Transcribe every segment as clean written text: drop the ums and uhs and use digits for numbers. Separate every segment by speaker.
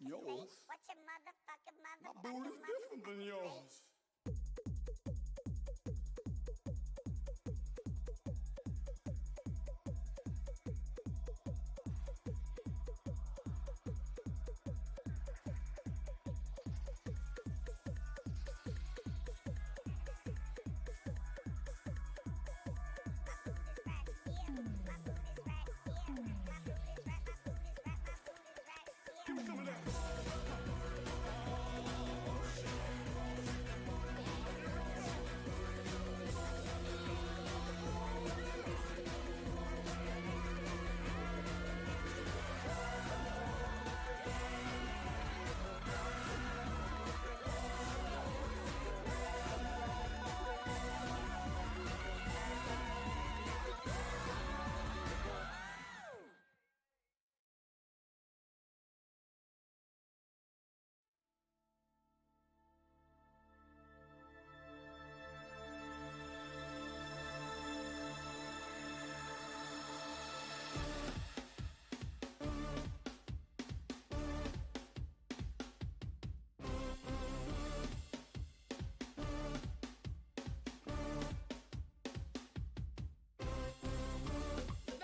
Speaker 1: Yours?
Speaker 2: What's your motherfucking
Speaker 1: My booty's different than yours. Give me some of that.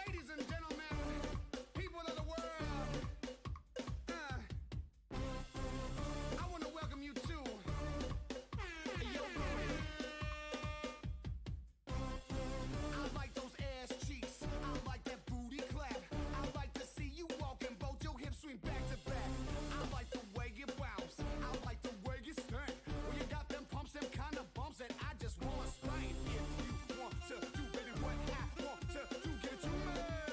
Speaker 1: Ladies and gentlemen, people of the world, I want to welcome you to Yo Booty. I like those ass cheeks, I like that booty clap, I like to see you walking, both your hips swing back to back. I like the way you bounce, I like the way you stank. When you got them pumps, them kind of bumps that I just want to spank. If you want to do, baby, what I want to do, get you mad.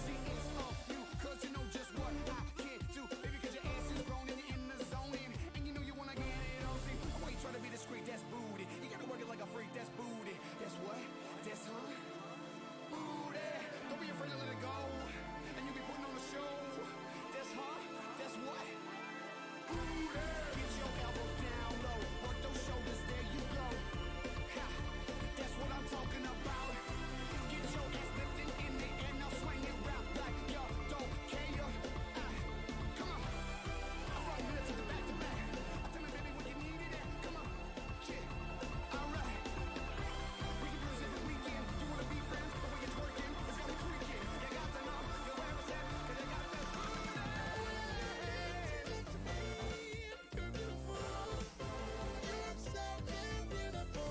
Speaker 1: See, it's all you, cause you know just what I can do. Baby, cause your ass is grown and you're in the zone and you know you wanna get it on. See, why you try to be discreet, that's booty. You gotta work it like a freak, that's booty. That's what? That's booty. Don't be afraid to let it go. And you be putting on a show. That's that's what? Booty. Get your elbows down low. Work those shoulders, there you go. Ha, that's what I'm talking about. Get your ass lifted in the air, now swing it round like you don't care. Come on. I'm from minutes to the back to back. Tell me, baby, what you needed at. Come on. Yeah. Alright. We can do this every weekend. You wanna be friends? The way you're twerking, it's got me creaking. You got to know your where it's at, cause you got the you're beautiful. You're so beautiful.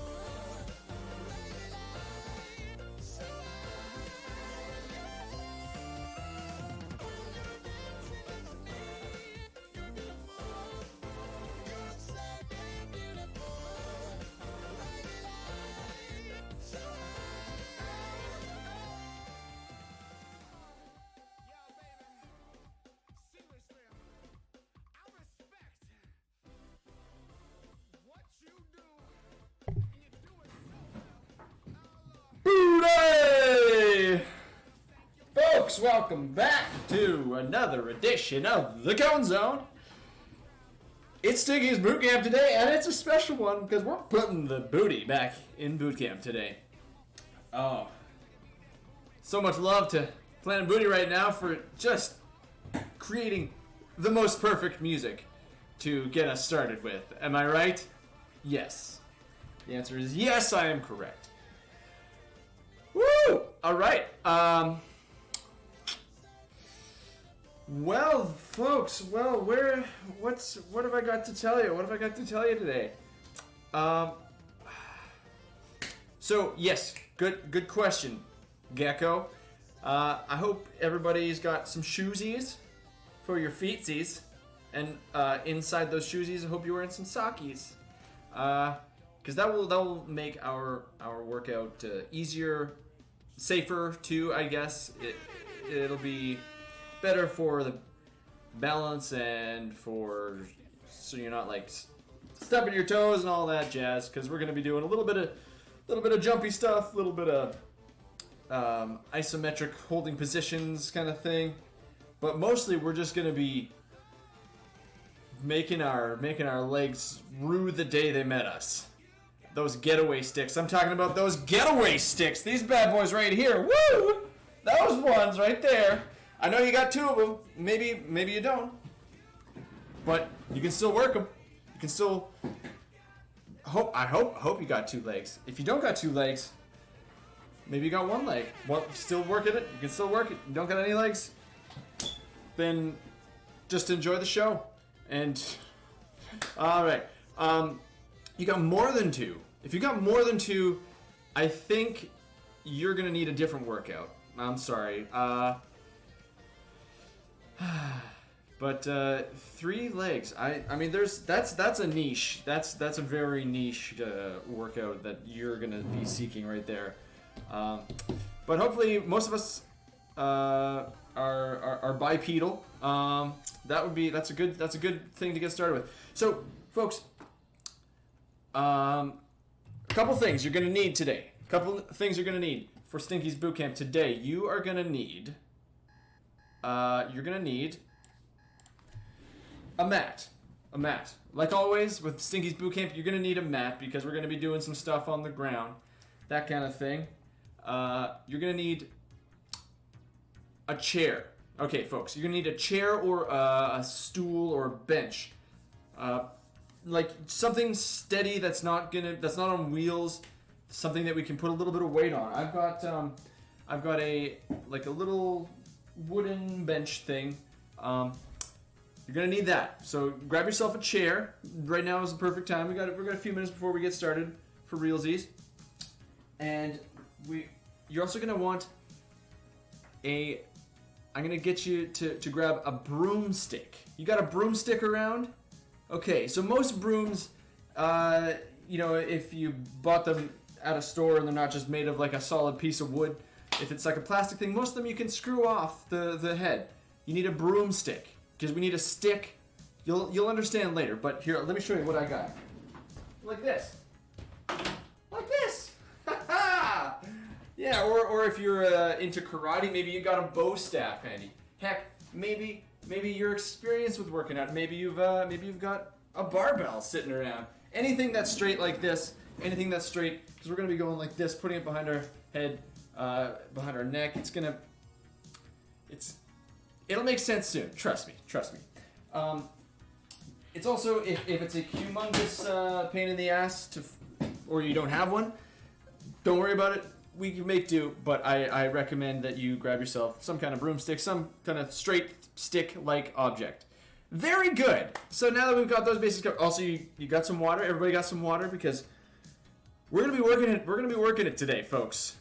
Speaker 1: Yo, baby, seriously, I respect what you do, and you do it so well.
Speaker 3: Booty! Folks, welcome back to another edition of The Cone Zone. It's Stinky's Bootcamp today, and it's a special one because we're putting the booty back in Bootcamp today. Oh, so much love to Planet Booty right now for just creating the most perfect music to get us started with. Am I right? Yes. The answer is yes, I am correct. Woo! All right. Well, folks. Well, what have I got to tell you? What have I got to tell you today? So yes, good question, Gecko. I hope everybody's got some shoesies for your feetsies, and inside those shoesies, I hope you're wearing some sockies, because that will make our workout easier, safer too. I guess it'll be better for the balance and so you're not like stubbing your toes and all that jazz. Because we're gonna be doing a little bit of jumpy stuff, a little bit of isometric holding positions kind of thing. But mostly we're just gonna be making our legs rue the day they met us. Those getaway sticks. I'm talking about those getaway sticks. These bad boys right here. Woo! Those ones right there. I know you got 2 of them. Maybe you don't. But you can still work them. You can still I hope you got 2 legs. If you don't got 2 legs, maybe you got 1 leg. Well, still working it. You can still work it. You don't got any legs, then just enjoy the show. And all right. You got more than 2. If you got more than 2, I think you're gonna need a different workout. I'm sorry. But 3 legs. I mean, that's a niche. That's a very niche workout that you're gonna be seeking right there. But hopefully, most of us are bipedal. That's a good thing to get started with. So, folks, a couple things you're gonna need today. A couple things you're gonna need for Stinky's Bootcamp today. You're gonna need a mat. A mat. Like always with Stinky's Bootcamp, you're gonna need a mat because we're gonna be doing some stuff on the ground, that kind of thing. You're gonna need a chair. Okay, folks, you're gonna need a chair or a stool or a bench. Like something steady that's not on wheels, something that we can put a little bit of weight on. I've got a little wooden bench thing. You're gonna need that. So grab yourself a chair. Right now is the perfect time. We've got a few minutes before we get started for realsies. And you're also gonna want I'm gonna get you to grab a broomstick. You got a broomstick around? Okay, so most brooms, if you bought them at a store and they're not just made of like a solid piece of wood, if it's like a plastic thing, most of them you can screw off the head. You need a broomstick because we need a stick. You'll understand later, but here, let me show you what I got. Like this. Like this. Yeah, or if you're into karate, maybe you got a bow staff handy. Heck, maybe you're experienced with working out. Maybe you've got a barbell sitting around. Anything that's straight like this, anything that's straight, because we're gonna be going like this, putting it behind our head, behind our neck. It'll make sense soon. Trust me. It's also if it's a humongous pain in the ass or you don't have one, don't worry about it. We can make do, but I recommend that you grab yourself some kind of broomstick, some kind of straight stick-like object. Very good. So now that we've got those basics covered, also you got some water. Everybody got some water because we're gonna be working it. We're gonna be working it today, folks.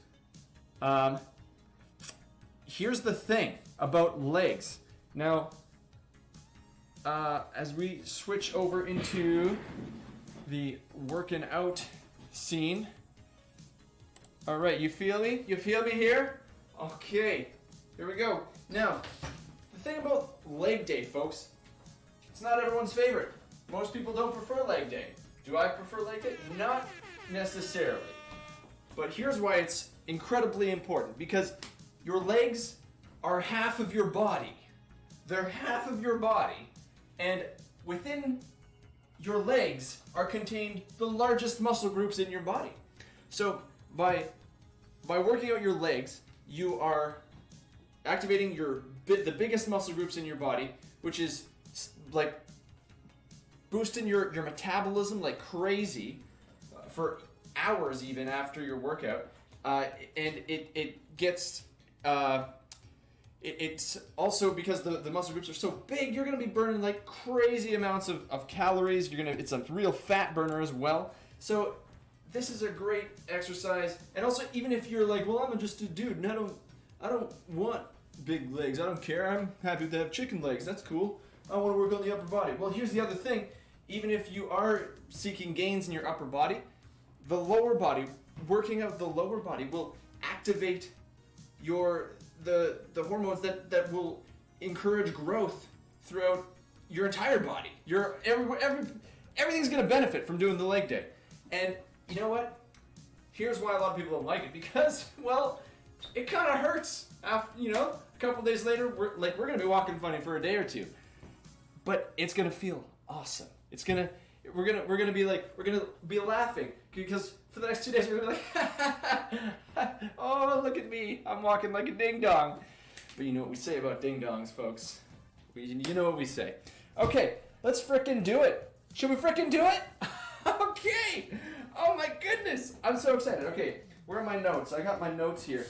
Speaker 3: Here's the thing about legs. Now, as we switch over into the working out scene. All right, you feel me? You feel me here? Okay, here we go. Now, the thing about leg day, folks, it's not everyone's favorite. Most people don't prefer leg day. Do I prefer leg day? Not necessarily. But here's why it's incredibly important. Because your legs are half of your body. They're half of your body. And within your legs are contained the largest muscle groups in your body. So by working out your legs, you are activating the biggest muscle groups in your body, which is like boosting your metabolism like crazy for hours even after your workout, and it gets it's also because the muscle groups are so big, you're going to be burning like crazy amounts of calories. It's a real fat burner as well. So this is a great exercise. And also, even if you're like, well, I'm just a dude and I don't want big legs. I don't care. I'm happy to have chicken legs. That's cool. I want to work on the upper body. Well, here's the other thing. Even if you are seeking gains in your upper body, the lower body, working out the lower body will activate the hormones that will encourage growth throughout your entire body. Everything's going to benefit from doing the leg day. And you know what? Here's why a lot of people don't like it, because, well, it kind of hurts. After, a couple days later, we're going to be walking funny for a day or two. But it's going to feel awesome. We're going to be laughing, because for the next 2 days we're going to be like, oh, look at me. I'm walking like a ding dong. But you know what we say about ding-dongs, folks. You know what we say. Okay, let's frickin' do it. Should we frickin' do it? Okay. Oh my goodness. I'm so excited. Okay, where are my notes? I got my notes here.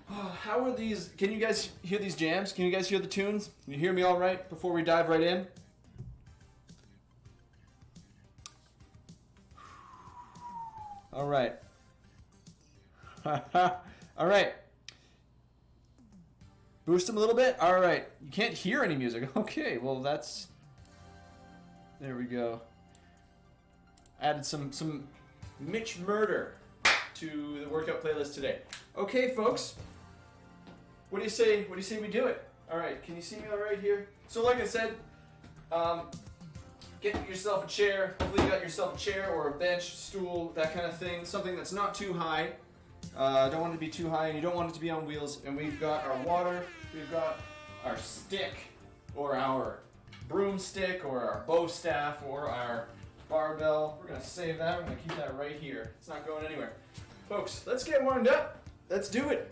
Speaker 3: How are these? Can you guys hear these jams? Can you guys hear the tunes? Can you hear me all right before we dive right in? All right. All right. Boost them a little bit? All right. You can't hear any music. Okay, well that's... There we go. Added some Mitch Murder to the workout playlist today. Okay, folks. What do you say? What do you say we do it? All right. Can you see me all right here? So, like I said, get yourself a chair. Hopefully, you got yourself a chair or a bench, stool, that kind of thing. Something that's not too high. Don't want it to be too high, and you don't want it to be on wheels. And we've got our water. We've got our stick, or our broomstick, or our bow staff, or our barbell. We're gonna save that. We're gonna keep that right here. It's not going anywhere. Folks, let's get warmed up. Let's do it.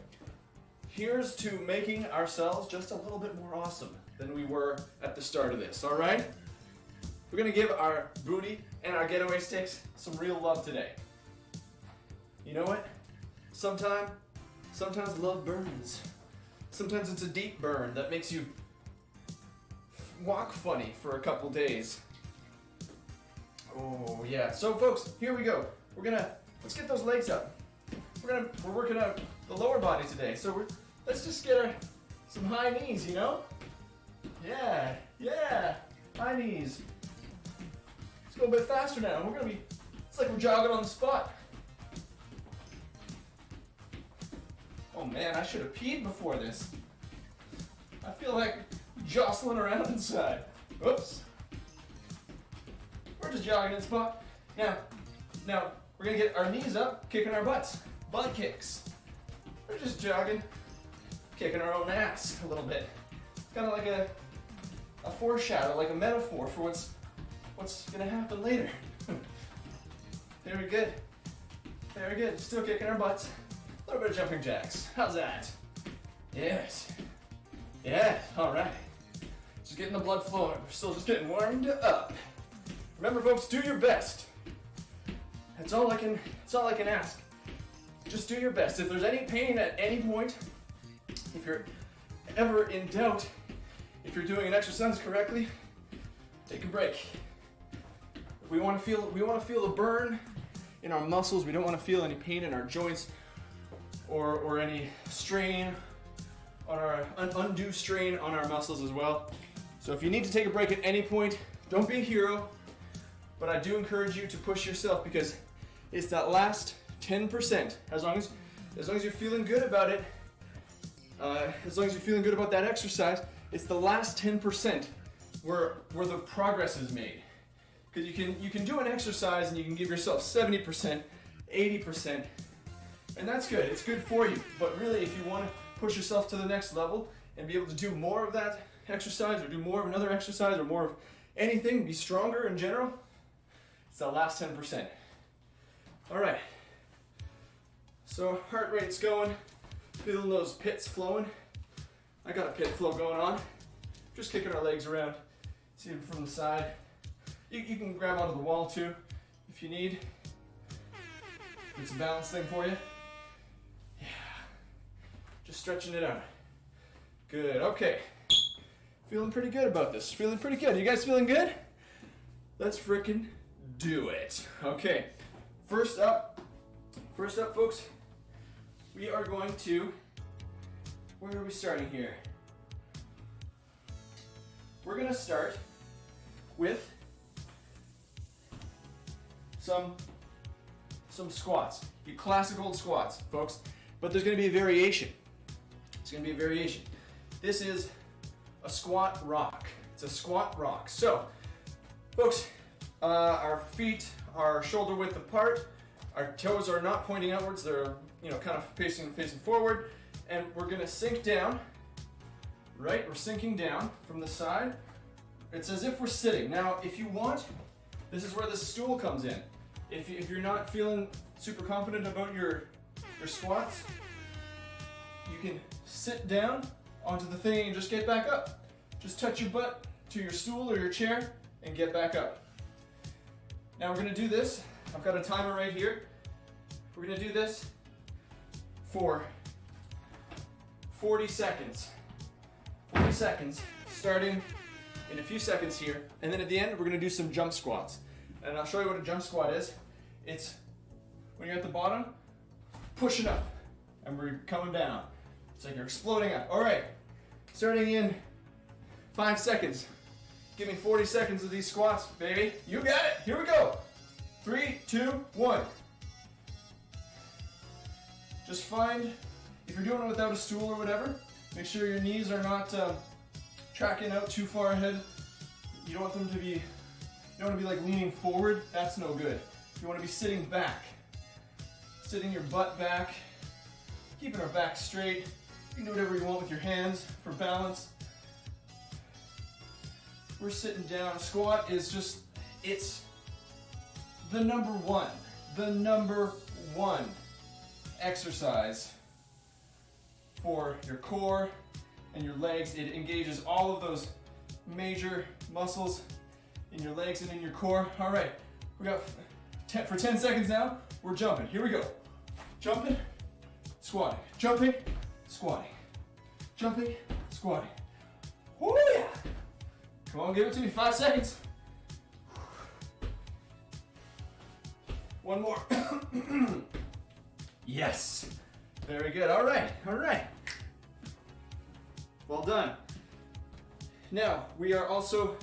Speaker 3: Here's to making ourselves just a little bit more awesome than we were at the start of this, all right? We're gonna give our booty and our getaway sticks some real love today. You know what? Sometimes love burns. Sometimes it's a deep burn that makes you walk funny for a couple days. Oh yeah. So folks, here we go. Let's get those legs up. We're working out the lower body today. So let's just get some high knees, you know? Yeah. High knees. Let's go a bit faster now. It's like we're jogging on the spot. Oh man, I should have peed before this. I feel like jostling around inside. Oops. We're just jogging in the spot. Now, we're gonna get our knees up, kicking our butts. Butt kicks. We're just jogging, kicking our own ass a little bit. Kind of like a foreshadow, like a metaphor for what's gonna happen later. Very good. Very good. Still kicking our butts. A little bit of jumping jacks. How's that? Yes. Yeah, all right. Just getting the blood flowing. We're still just getting warmed up. Remember, folks, do your best. That's all I can ask. Just do your best. If there's any pain at any point, if you're ever in doubt, if you're doing an exercise correctly, take a break. We want to feel the burn in our muscles. We don't want to feel any pain in our joints or any strain on our undue strain on our muscles as well. So if you need to take a break at any point, don't be a hero, but I do encourage you to push yourself because it's that last 10%. As long as you're feeling good about it, as long as you're feeling good about that exercise, it's the last 10% where the progress is made. Because you can do an exercise and you can give yourself 70%, 80%, and that's good. It's good for you. But really, if you want to push yourself to the next level and be able to do more of that exercise or do more of another exercise or more of anything, be stronger in general, it's the last 10%. All right. So heart rate's going, feeling those pits flowing. I got a pit flow going on. Just kicking our legs around, see them from the side. You can grab onto the wall too if you need. It's a balance thing for you. Yeah. Just stretching it out. Good, okay. Feeling pretty good about this. Feeling pretty good. You guys feeling good? Let's frickin' do it. Okay. First up, folks, we are going to, where are we starting here? We're gonna start with some squats. Your classic old squats, folks. But there's gonna be a variation. It's gonna be a variation. This is a squat rock. It's a squat rock. So, folks, our feet are shoulder width apart. Our toes are not pointing outwards. They're, kind of facing forward. And we're gonna sink down, right? We're sinking down from the side. It's as if we're sitting. Now, if you want, this is where the stool comes in. If you're not feeling super confident about your squats, you can sit down onto the thing and just get back up. Just touch your butt to your stool or your chair and get back up. Now we're gonna do this. I've got a timer right here. We're gonna do this for 40 seconds. 40 seconds, starting in a few seconds here. And then at the end, we're gonna do some jump squats. And I'll show you what a jump squat is. It's when you're at the bottom, pushing up, and we're coming down. It's like you're exploding up. All right, starting in 5 seconds. Give me 40 seconds of these squats, baby. You got it, here we go. 3, 2, 1. Just find, if you're doing it without a stool or whatever, make sure your knees are not tracking out too far ahead. You don't want them to be, you don't want to be like leaning forward. That's no good. You want to be sitting back. Sitting your butt back, keeping our back straight. You can do whatever you want with your hands for balance. We're sitting down. A squat is just, it's the number one exercise for your core and your legs. It engages all of those major muscles in your legs and in your core. All right, we got for 10 seconds now, we're jumping. Here we go. Jumping, squatting, jumping, squatting, jumping, squatting. Oh yeah! Come on, give it to me, 5 seconds. One more. Yes. Very good. All right. All right. Well done. Now, we are also,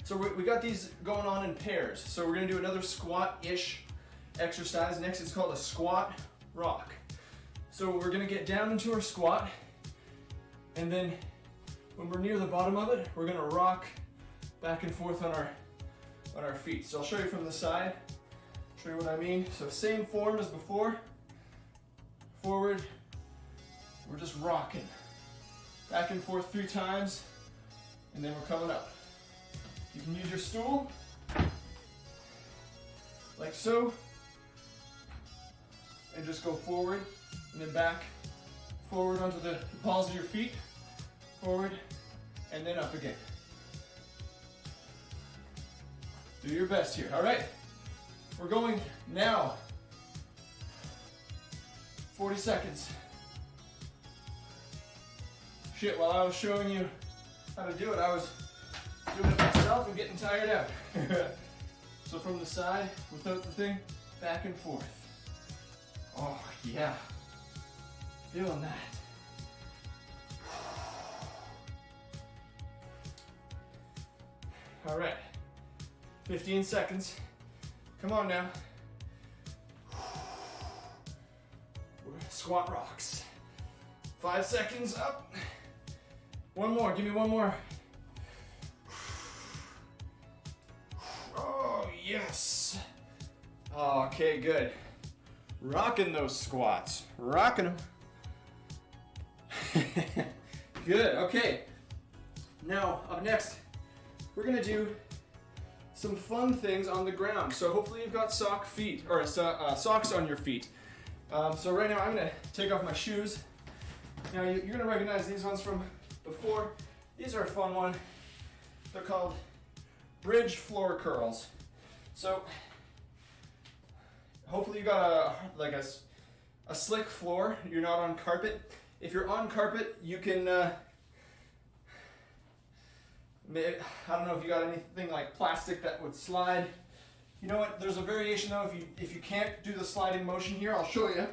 Speaker 3: so we got these going on in pairs. So we're going to do another squat-ish exercise. Next, it's called a squat rock. So we're going to get down into our squat, and then when we're near the bottom of it, we're going to rock back and forth on our feet. So I'll show you from the side, show you what I mean. So same form as before. Forward, we're just rocking. Back and forth 3 times, and then we're coming up. You can use your stool, like so, and just go forward, and then back, forward onto the balls of your feet, forward, and then up again. Do your best here, all right? We're going now. 40 seconds. Shit, while I was showing you how to do it, I was doing it myself and getting tired out. So from the side, without the thing, back and forth. Oh, yeah. Feeling that. All right. 15 seconds. Come on now. Squat rocks. 5 seconds up. One more, give me one more. Oh, yes. Okay, good. Rocking those squats. Rocking them. Good, okay. Now, up next, we're gonna do some fun things on the ground. So hopefully you've got sock feet, or socks on your feet. So right now I'm gonna take off my shoes. Now you're gonna recognize these ones from before. These are a fun one. They're called bridge floor curls. So hopefully you got a slick floor. You're not on carpet. If you're on carpet, you can, I don't know if you got anything like plastic that would slide. You know what, there's a variation though, if you can't do the sliding motion here, I'll show you.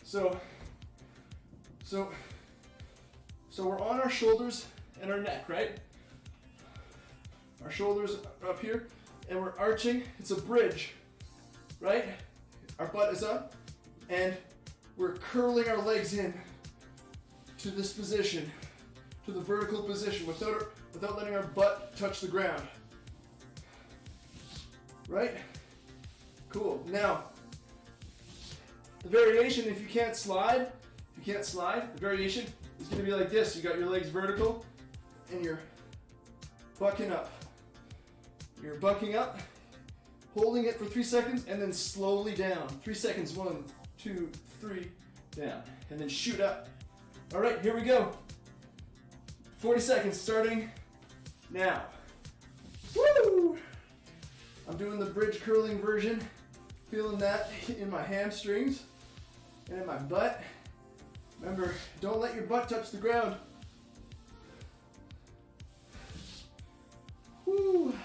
Speaker 3: So we're on our shoulders and our neck, right? Our shoulders are up here, and we're arching, it's a bridge, right? Our butt is up, and we're curling our legs in to this position, to the vertical position, without letting our butt touch the ground. Right? Cool. Now, the variation, if you can't slide, the variation is going to be like this. You got your legs vertical, and you're bucking up. You're bucking up, holding it for 3 seconds, and then slowly down. 3 seconds, 1, 2, 3, down. And then shoot up, All right, here we go. 40 seconds starting now. Woo! I'm doing the bridge curling version. Feeling that in my hamstrings and in my butt. Remember, don't let your butt touch the ground. Woo!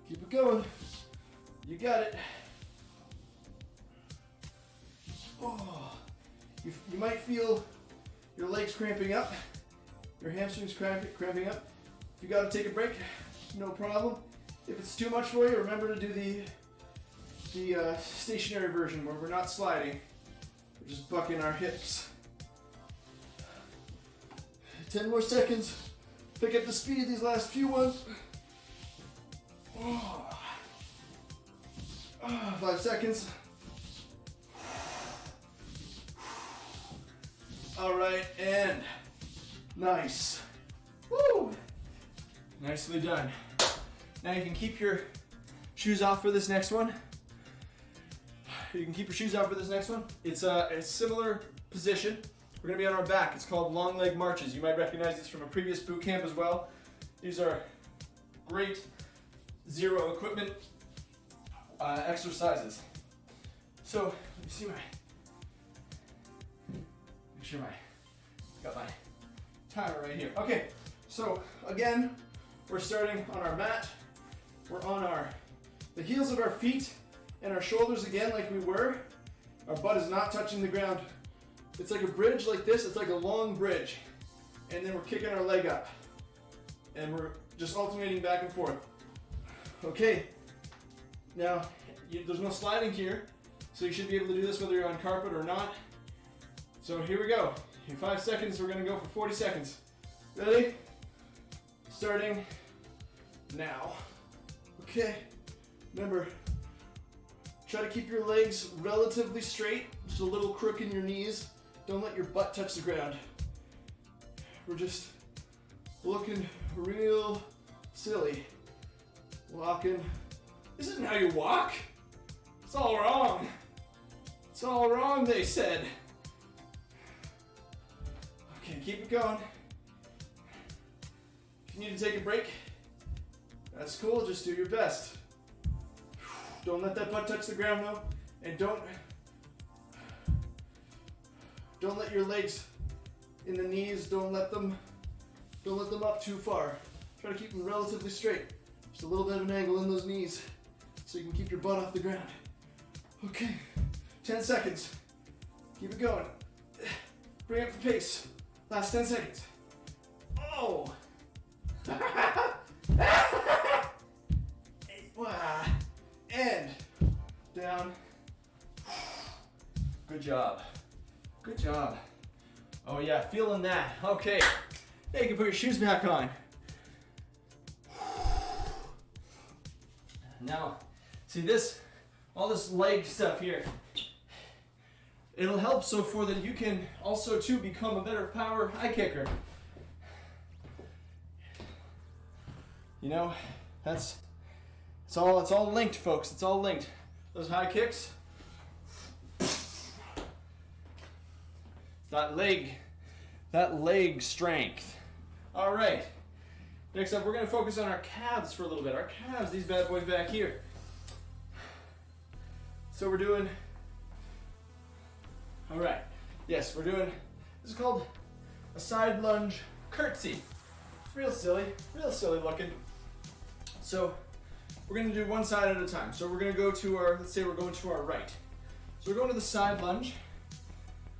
Speaker 3: Keep it going. You got it. Oh, you might feel your legs cramping up, your hamstrings cramping up. If you got to take a break, no problem. If it's too much for you, remember to do the stationary version where we're not sliding. We're just bucking our hips. 10 more seconds. Pick up the speed these last few ones. 5 seconds. All right, and nice. Woo! Nicely done. Now you can keep your shoes off for this next one. You can keep your shoes off for this next one. It's a similar position. We're gonna be on our back. It's called long leg marches. You might recognize these from a previous boot camp as well. These are great zero equipment exercises. So let me see make sure got my timer right here. Okay, so again, we're starting on our mat. We're on the heels of our feet and our shoulders again like we were. Our butt is not touching the ground. It's like a bridge like this. It's like a long bridge. And then we're kicking our leg up. And we're just alternating back and forth. Okay, now there's no sliding here, so you should be able to do this whether you're on carpet or not. So here we go. In 5 seconds, we're gonna go for 40 seconds. Ready? Starting now. Okay, remember, try to keep your legs relatively straight, just a little crook in your knees. Don't let your butt touch the ground. We're just looking real silly. Walking. This isn't how you walk. It's all wrong. It's all wrong, they said. Okay, keep it going. If you need to take a break, that's cool, just do your best. Don't let that butt touch the ground though, and don't let your legs in the knees, don't let them up too far. Try to keep them relatively straight. Just a little bit of an angle in those knees so you can keep your butt off the ground. Okay, 10 seconds. Keep it going. Bring up the pace. Last 10 seconds. Oh! And down. Good job. Good job. Oh yeah, feeling that. Okay. Now you can put your shoes back on. Now, see this, all this leg stuff here. It'll help so for that you can also too become a better power high kicker. You know, it's all linked, folks. It's all linked. Those high kicks. That leg strength. All right. Next up, we're going to focus on our calves for a little bit. Our calves, these bad boys back here. So we're doing, all right. Yes, we're doing, this is called a side lunge curtsy. It's real silly looking. So we're going to do one side at a time. So we're going to go to let's say we're going to our right. So we're going to the side lunge.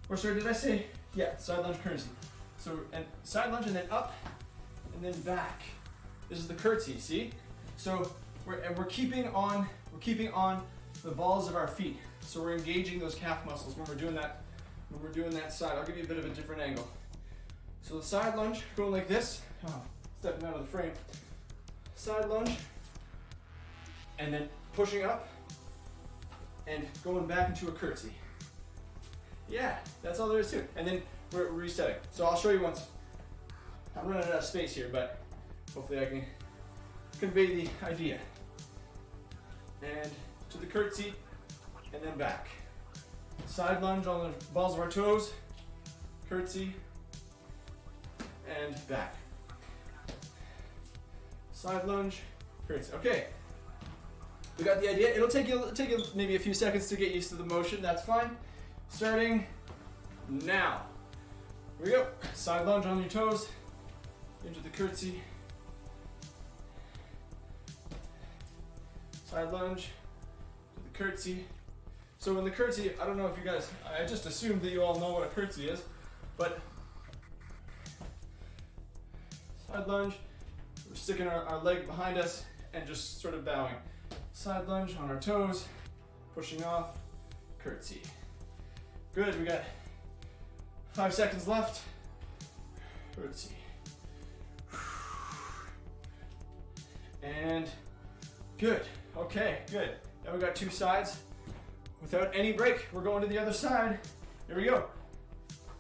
Speaker 3: Or sorry, did I say, yeah, side lunge curtsy. So, and side lunge and then up and then back. This is the curtsy, see? So we're keeping on the balls of our feet. So we're engaging those calf muscles when we're doing that side. I'll give you a bit of a different angle. So the side lunge, going like this. Oh, stepping out of the frame. Side lunge, and then pushing up and going back into a curtsy. Yeah, that's all there is to it. And then we're resetting. So I'll show you once. I'm running out of space here, but hopefully I can convey the idea. And to the curtsy, and then back. Side lunge on the balls of our toes, curtsy, and back. Side lunge, curtsy. Okay, we got the idea. It'll take you maybe a few seconds to get used to the motion. That's fine. Starting now. Here we go. Side lunge on your toes, into the curtsy. Side lunge, to the curtsy. So in the curtsy, I don't know if you guys, I just assumed that you all know what a curtsy is, but side lunge, we're sticking our leg behind us and just sort of bowing. Side lunge on our toes, pushing off, curtsy. Good, we got 5 seconds left. Curtsy. And good. Okay, good. Now we got 2 sides. Without any break, we're going to the other side. Here we go.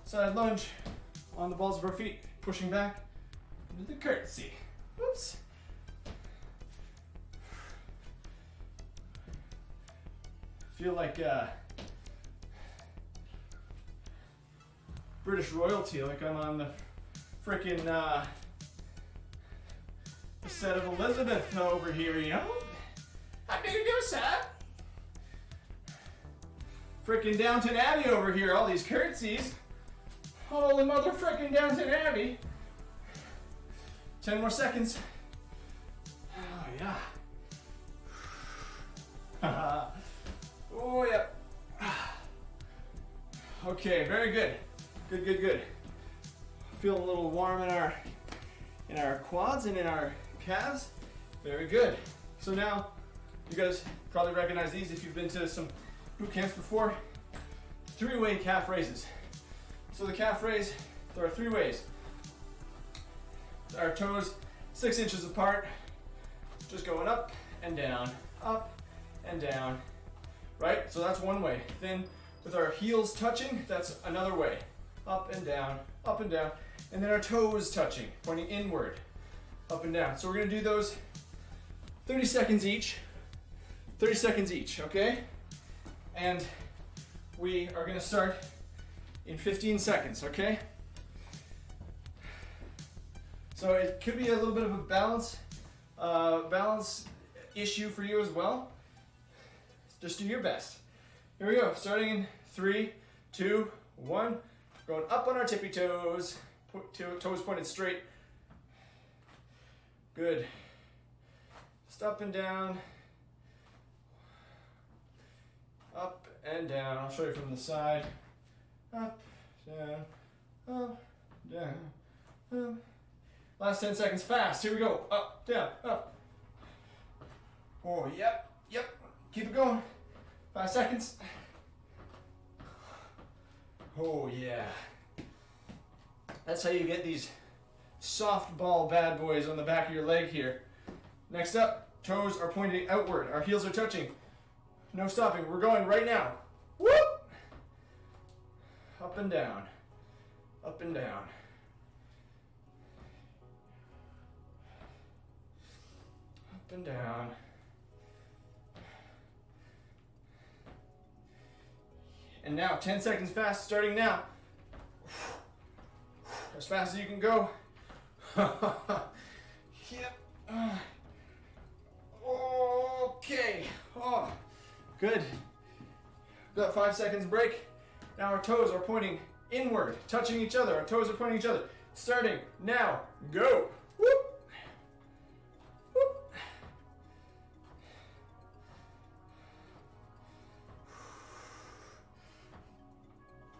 Speaker 3: Side lunge on the balls of our feet, pushing back into the curtsy. Whoops. Feel like British royalty, like I'm on the frickin' the set of Elizabeth over here, you know? How do you do, sir? Frickin' Downton Abbey over here, all these curtsies. Holy mother frickin' Downton Abbey. 10 more seconds. Oh, yeah. Oh, yeah. Okay, very good. Good. Feeling a little warm in our quads and in our calves. Very good. So now, you guys probably recognize these if you've been to some boot camps before. 3-way calf raises. So the calf raise, there are 3 ways. Our toes 6 inches apart, just going up and down, right? So that's one way. Then with our heels touching, that's another way. Up and down, and then our toes touching, pointing inward, up and down. So we're gonna do those 30 seconds each, okay? And we are gonna start in 15 seconds, okay? So it could be a little bit of a balance issue for you as well. Just do your best. Here we go, starting in 3, 2, 1. Going up on our tippy toes, toes pointed straight. Good. Just up and down. Up and down. I'll show you from the side. Up, down, up, down, up. Last 10 seconds fast. Here we go. Up, down, up. Oh, yep. Keep it going. 5 seconds. Oh, yeah. That's how you get these softball bad boys on the back of your leg here. Next up, toes are pointing outward. Our heels are touching. No stopping. We're going right now. Whoop! Up and down. Up and down. Up and down. And now, 10 seconds fast, starting now. As fast as you can go. Yep. Okay. Oh, good. Got 5 seconds break. Now our toes are pointing inward, touching each other. Our toes are pointing each other. Starting now. Go. Whoop. Whoop.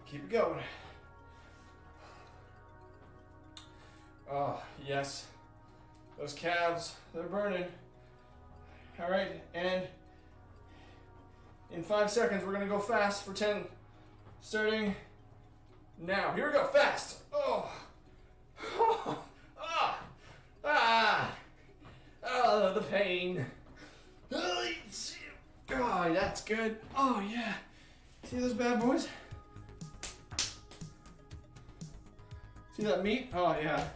Speaker 3: Keep it going. Oh, yes. Those calves, they're burning. All right, and in 5 seconds, we're gonna go fast for 10. Starting now. Here we go, fast. Oh. Oh, the pain. Oh, that's good. Oh, yeah. See those bad boys? See that meat? Oh, yeah.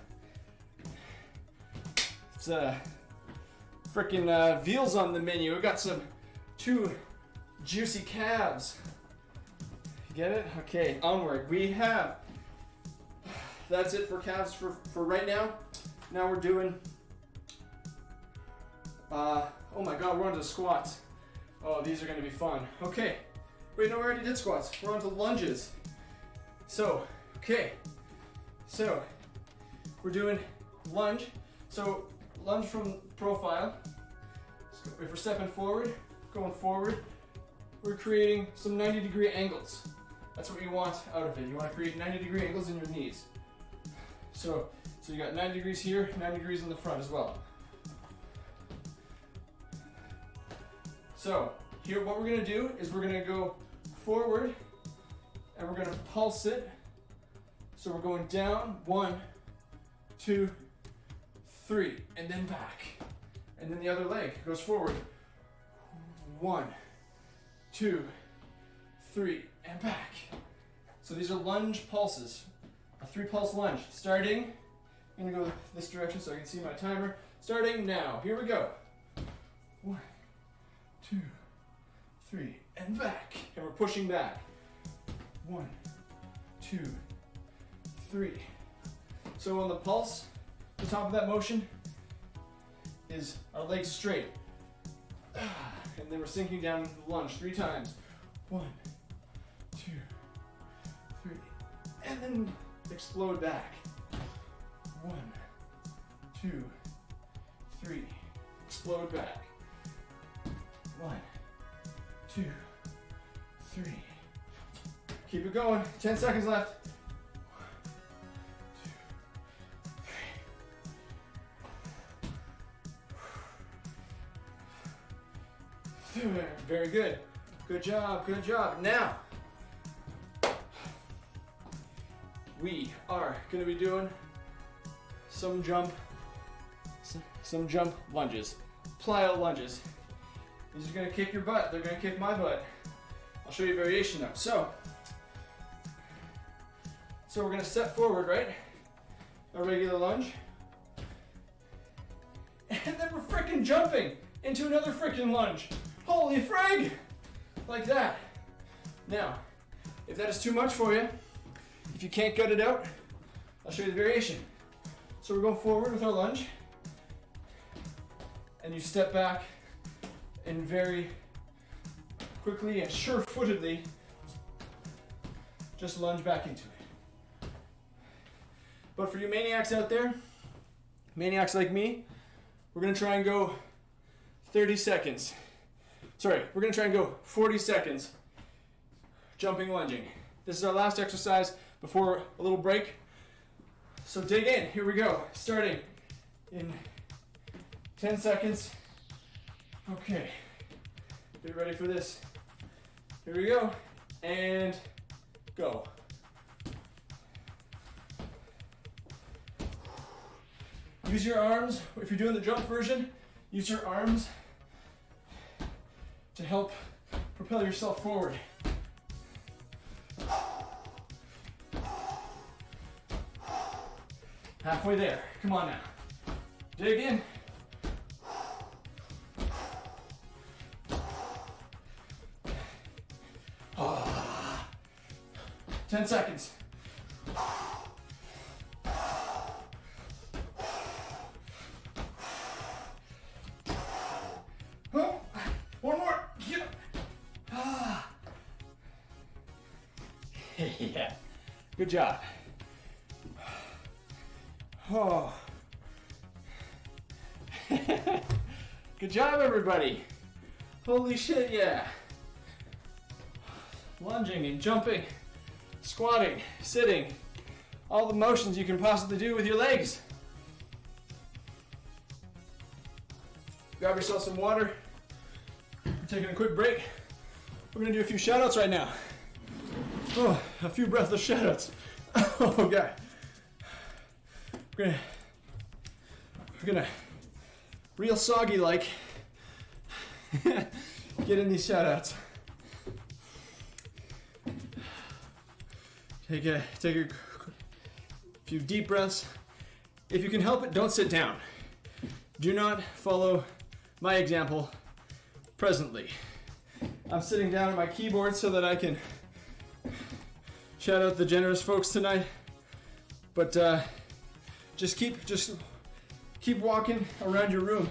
Speaker 3: It's frickin' veals on the menu. We got some 2 juicy calves. You get it? Okay, onward. We have that's it for calves for right now. Now we're doing, oh my God, we're on to the squats. Oh, these are gonna be fun. Okay, wait, no, we already did squats. We're on to lunges. So, okay, so we're doing lunge. So lunge from profile. So if we're stepping forward, going forward, we're creating some 90-degree angles. That's what you want out of it. You want to create 90-degree angles in your knees. So you got 90 degrees here, 90 degrees in the front as well. So here what we're going to do is we're going to go forward and we're going to pulse it. So we're going down, 1, 2, 3, and then back. And then the other leg goes forward. 1, 2, 3, and back. So these are lunge pulses. A 3-pulse lunge. Starting, I'm gonna go this direction so I can see my timer. Starting now. Here we go. 1, 2, 3, and back. And we're pushing back. 1, 2, 3. So on the pulse, the top of that motion is our legs straight. And then we're sinking down into the lunge 3 times. 1, 2, 3. And then explode back. 1, 2, 3. Explode back. 1, 2, 3. Keep it going. 10 seconds left. 1, 2, 3. Very good. Good job, good job. Now, we are gonna be doing some jump lunges, plyo lunges. These are gonna kick your butt. They're gonna kick my butt. I'll show you a variation now. So we're gonna step forward, right? A regular lunge. And then we're freaking jumping into another freaking lunge. Holy frig! Like that. Now, if that is too much for you, if you can't gut it out, I'll show you the variation. So we're going forward with our lunge, and you step back and very quickly and sure-footedly just lunge back into it. But for you maniacs out there, maniacs like me, we're gonna try and go 30 seconds. Sorry, we're gonna try and go 40 seconds jumping lunging. This is our last exercise before a little break. So dig in, here we go. Starting in 10 seconds. Okay, get ready for this. Here we go, and go. Use your arms, if you're doing the jump version, use your arms to help propel yourself forward. Halfway there, come on now. Dig in. Oh. 10 seconds. Oh, one more. Yeah. Yeah. Good job. Oh. Good job, everybody. Holy shit, yeah. Lunging and jumping, squatting, sitting, all the motions you can possibly do with your legs. Grab yourself some water. We're taking a quick break. We're gonna do a few shoutouts right now. Oh, a few breathless shoutouts. Oh God. We're gonna real soggy like get in these shoutouts. Take a few deep breaths. If you can help it, don't sit down. Do not follow my example presently. I'm sitting down at my keyboard so that I can shout out the generous folks tonight. But just keep walking around your room.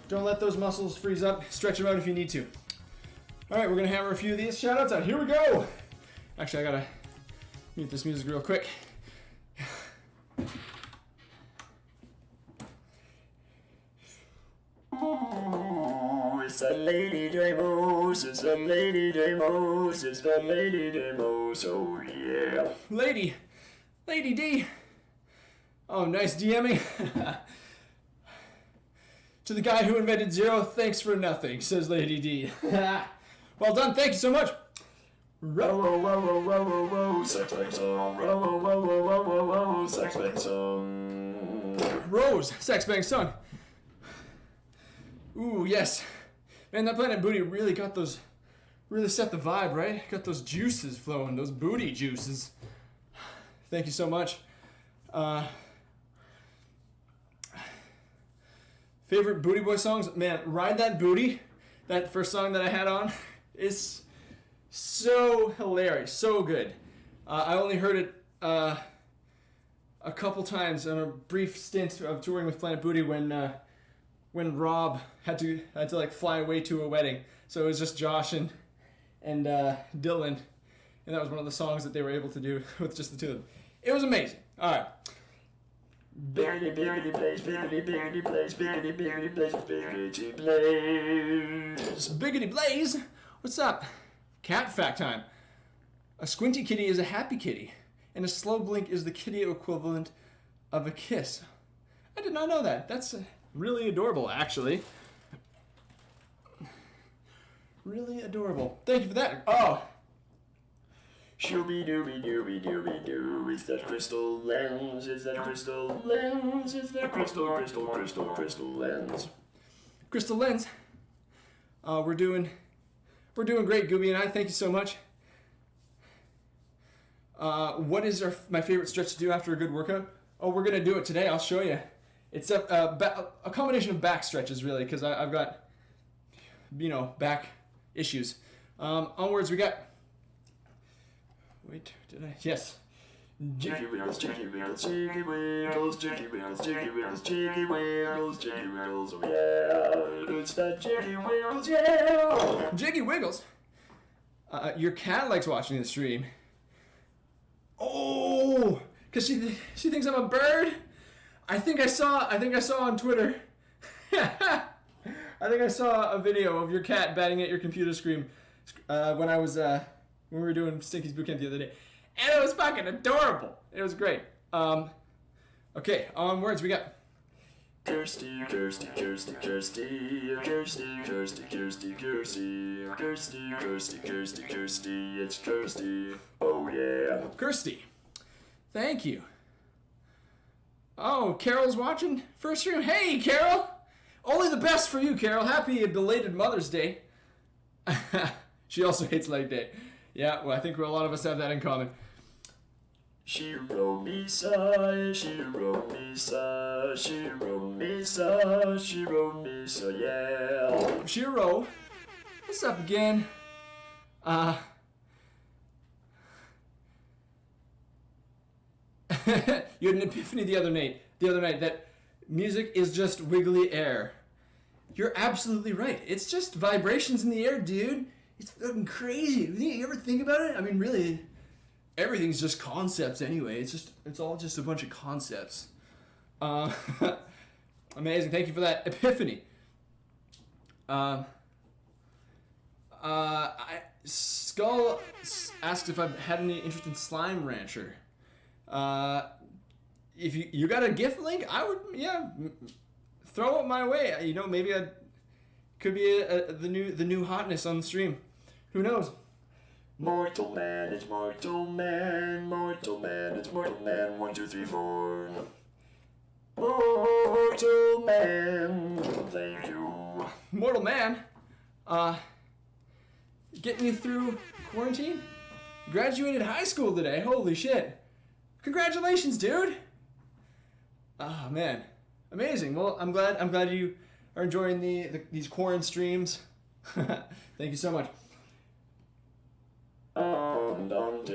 Speaker 3: Don't let those muscles freeze up. Stretch them out if you need to. All right, we're gonna hammer a few of these shout outs out. Here we go. Actually, I gotta mute this music real quick.
Speaker 2: Oh, it's that Lady J-Mos, it's that Lady J-Mos, it's that Lady J-Mos, oh yeah.
Speaker 3: Lady D. Oh, nice DMing. To the guy who invented zero, thanks for nothing, says Lady D. Well done, thank you so much.
Speaker 2: Row, row, row, row, row, row, row, sex bang song. Row, row, row, row, row, row, row, sex bang song.
Speaker 3: Rose, sex bang song. Ooh, yes. Man, that Planet Booty really got those, really set the vibe, right? Got those juices flowing, those booty juices. Thank you so much. Favorite Booty Boy songs? Man, Ride That Booty, that first song that I had on, is so hilarious, so good. I only heard it a couple times on a brief stint of touring with Planet Booty when Rob had to like fly away to a wedding. So it was just Josh and Dylan, and that was one of the songs that they were able to do with just the two of them. It was amazing. All right.
Speaker 2: Biggity, biggity, blaze, biggity, biggity, blaze, biggity, biggity, blaze, biggity, blaze.
Speaker 3: Biggity Blaze, what's up? Cat fact time. A squinty kitty is a happy kitty, and a slow blink is the kitty equivalent of a kiss. I did not know that. That's really adorable, actually. Really adorable. Thank you for that. Oh.
Speaker 2: Shooby dooby dooby dooby doo. It's that crystal lens. It's that crystal lens. It's that crystal lens.
Speaker 3: Crystal Lens. We're doing great, Gooby and I. Thank you so much. What is my favorite stretch to do after a good workout? Oh, we're gonna do it today. I'll show you. It's a combination of back stretches, really, because I've got, back issues. Onwards, we got. Wait, did I? Yes.
Speaker 2: Jiggy wheels, jiggy wheels, jiggy wheels, jiggy wheels, jiggy wheels, jiggy wheels, jiggy wheels, oh yeah, it's that jiggy wheels, yeah.
Speaker 3: Jiggy Wiggles. Your cat likes watching the stream. Oh, cause she thinks I'm a bird. I think I saw on Twitter. I think I saw a video of your cat batting at your computer screen when we were doing Stinky's Bootcamp the other day. And it was fucking adorable. It was great. Okay, onwards we got
Speaker 2: Kirsty, Kirsty, Kirsty, Kirsty, Kirsty, Kirsty, Kirsty, Kirsty, Kirsty, Kirsty, Kirsty, Kirsty, it's Kirsty, oh yeah.
Speaker 3: Kirsty. Thank you. Oh, Carol's watching first stream. Hey, Carol! Only the best for you, Carol. Happy belated Mother's Day. She also hates leg day. Yeah, well, I think a lot of us have that in common.
Speaker 2: She wrote me so, she wrote me so, she wrote me so, she wrote me so, yeah.
Speaker 3: Shiro, what's up again? You had an epiphany the other night that music is just wiggly air. You're absolutely right. It's just vibrations in the air, dude. It's fucking crazy. You ever think about it? I mean, really, everything's just concepts anyway. It's all just a bunch of concepts. Amazing. Thank you for that epiphany. Skull asked if I've had any interest in Slime Rancher. If you got a gift link, I would, throw it my way. Maybe I could be the new hotness on the stream. Who knows?
Speaker 2: Mortal man, it's mortal man, mortal man, it's mortal man, 1, 2, 3, 4. Mortal man, thank you.
Speaker 3: Mortal man, getting you through quarantine? Graduated high school today, holy shit. Congratulations, dude. Oh man, amazing. Well, I'm glad you are enjoying these quarantine streams. Thank you so much.
Speaker 2: Andante,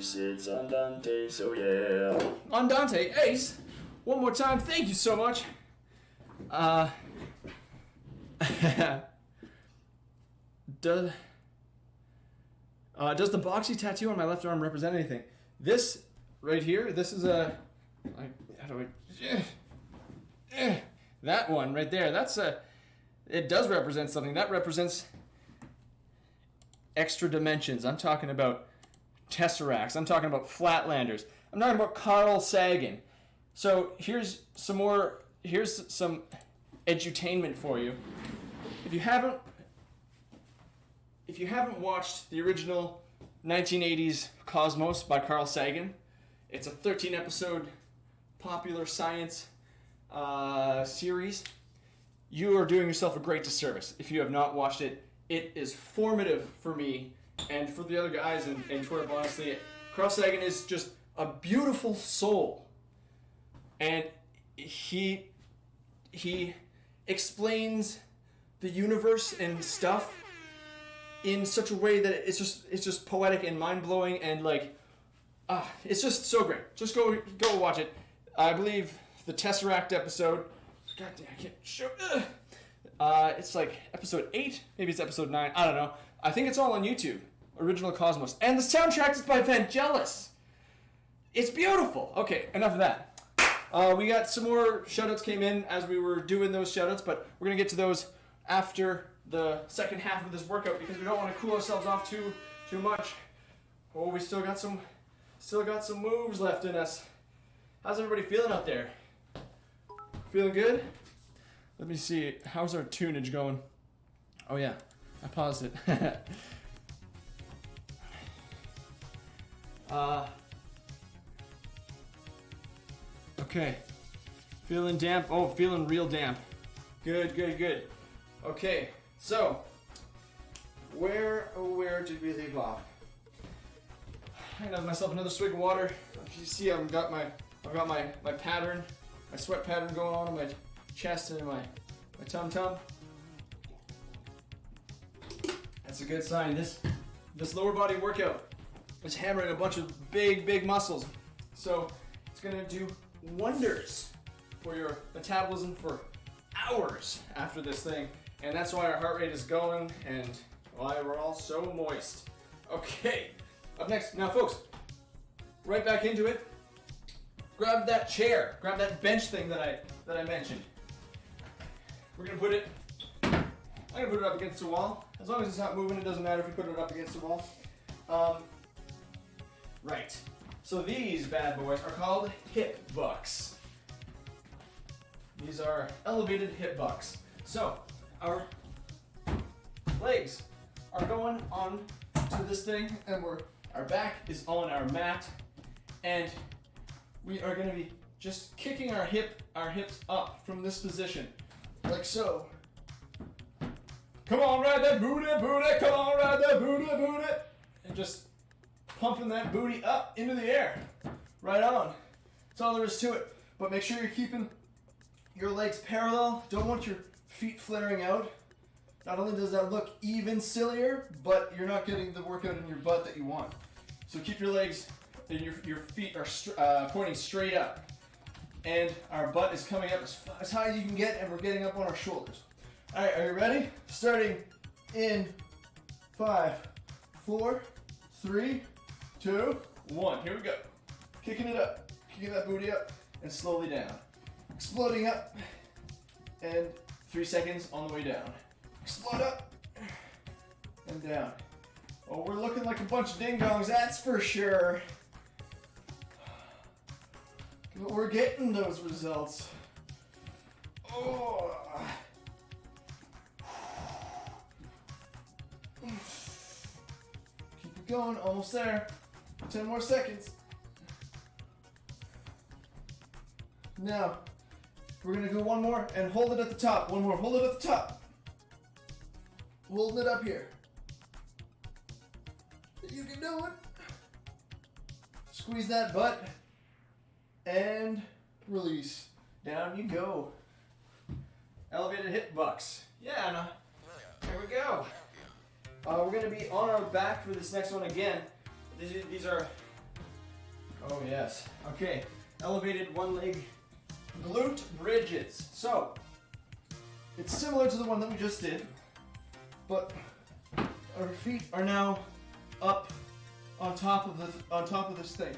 Speaker 2: Ace, it's Andante, so yeah.
Speaker 3: Andante, Ace. One more time, thank you so much. Does the boxy tattoo on my left arm represent anything? This right here, this is a... How do I... That one right there, that's a... It does represent something. That represents extra dimensions. I'm talking about tesseracts. I'm talking about flatlanders. I'm talking about Carl Sagan. So here's some edutainment for you. If you haven't watched the original 1980s Cosmos by Carl Sagan, it's a 13-episode popular science series. You are doing yourself a great disservice if you have not watched it. It is formative for me and for the other guys in Twitter. Honestly, Carl Sagan is just a beautiful soul, and he explains the universe and stuff in such a way that it's just poetic and mind-blowing, and it's just so great. Just go watch it. I believe the Tesseract episode, god damn, I can't show, it's like episode 8, maybe it's episode 9, I don't know. I think it's all on YouTube, Original Cosmos, and the soundtrack is by Vangelis. It's beautiful. Okay, enough of that. We got some more shoutouts came in as we were doing those shoutouts, but we're gonna get to those after the second half of this workout because we don't want to cool ourselves off too much. Oh, we still got some moves left in us. How's everybody feeling out there? Feeling good? Let me see. How's our tunage going? Oh yeah, I paused it. Okay. Feeling damp? Oh, feeling real damp. Good. Okay, so where did we leave off? I'm gonna have myself another swig of water. If you see, I've got my pattern, my sweat pattern going on my chest and my tum-tum. That's a good sign. This lower body workout is hammering a bunch of big muscles. So it's gonna do wonders for your metabolism for hours after this thing. And that's why our heart rate is going and why we're all so moist. Okay, up next. Now folks, right back into it. Grab that chair, grab that bench thing that I mentioned. I'm gonna put it up against the wall. As long as it's not moving, it doesn't matter if you put it up against the wall. Right. So these bad boys are called hip bucks. These are elevated hip bucks. So our legs are going on to this thing, and our back is on our mat, and we are going to be just kicking our hips up from this position, like so. Come on, ride that booty, come on, ride that booty, and just pumping that booty up into the air. Right on. That's all there is to it. But make sure you're keeping your legs parallel. Don't want your feet flaring out. Not only does that look even sillier, but you're not getting the workout in your butt that you want. So keep your legs and your feet are pointing straight up. And our butt is coming up as high as you can get, and we're getting up on our shoulders. All right, are you ready? Starting in 5, 4, 3, 2, 1. Here we go. Kicking it up, kicking that booty up, and slowly down. Exploding up, and 3 seconds on the way down. Explode up, and down. Oh, we're looking like a bunch of ding-dongs, that's for sure. But we're getting those results. Oh. Keep it going, almost there. 10 more seconds. Now, we're gonna do one more and hold it at the top. One more, hold it at the top. Holding it up here. You can do it. Squeeze that butt and release. Down you go. Elevated hip bucks. Yeah, no. Here we go. We're gonna be on our back for this next one again. These are Oh yes. Okay, elevated one leg glute bridges. So, it's similar to the one that we just did, but our feet are now up on top of this thing.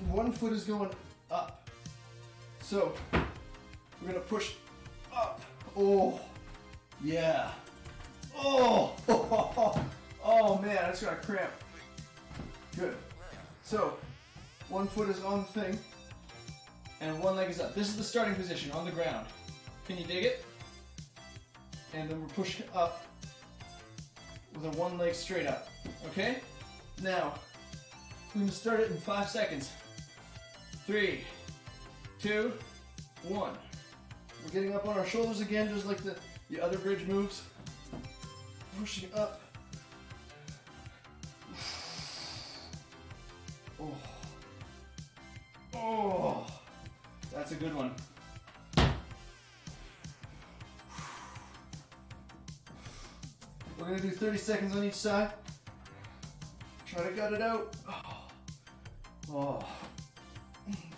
Speaker 3: One foot is going up. So, we're gonna push up. Oh, yeah. Oh, oh man, I just got a cramp. Good. So, one foot is on the thing, and one leg is up. This is the starting position on the ground. Can you dig it? And then we're pushing up with a one leg straight up. Okay? Now, we're gonna start it in 5 seconds. 3, 2, 1. We're getting up on our shoulders again, just like the other bridge moves. Pushing up. Oh. Oh. That's a good one. We're gonna do 30 seconds on each side. Try to gut it out. Oh.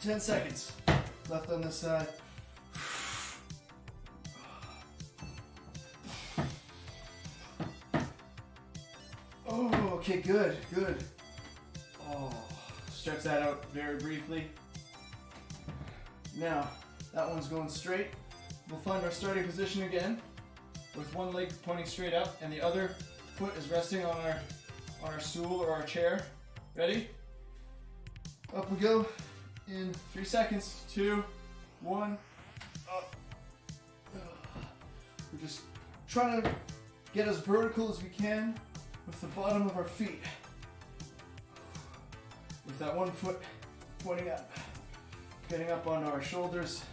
Speaker 3: 10 seconds left on this side. Oh, okay, good, good. Oh, stretch that out very briefly. Now, that one's going straight. We'll find our starting position again with one leg pointing straight up and the other foot is resting on our stool or our chair. Ready? Up we go in 3 seconds. 2, 1, up. We're just trying to get as vertical as we can with the bottom of our feet. With that one foot pointing up. Getting up on our shoulders.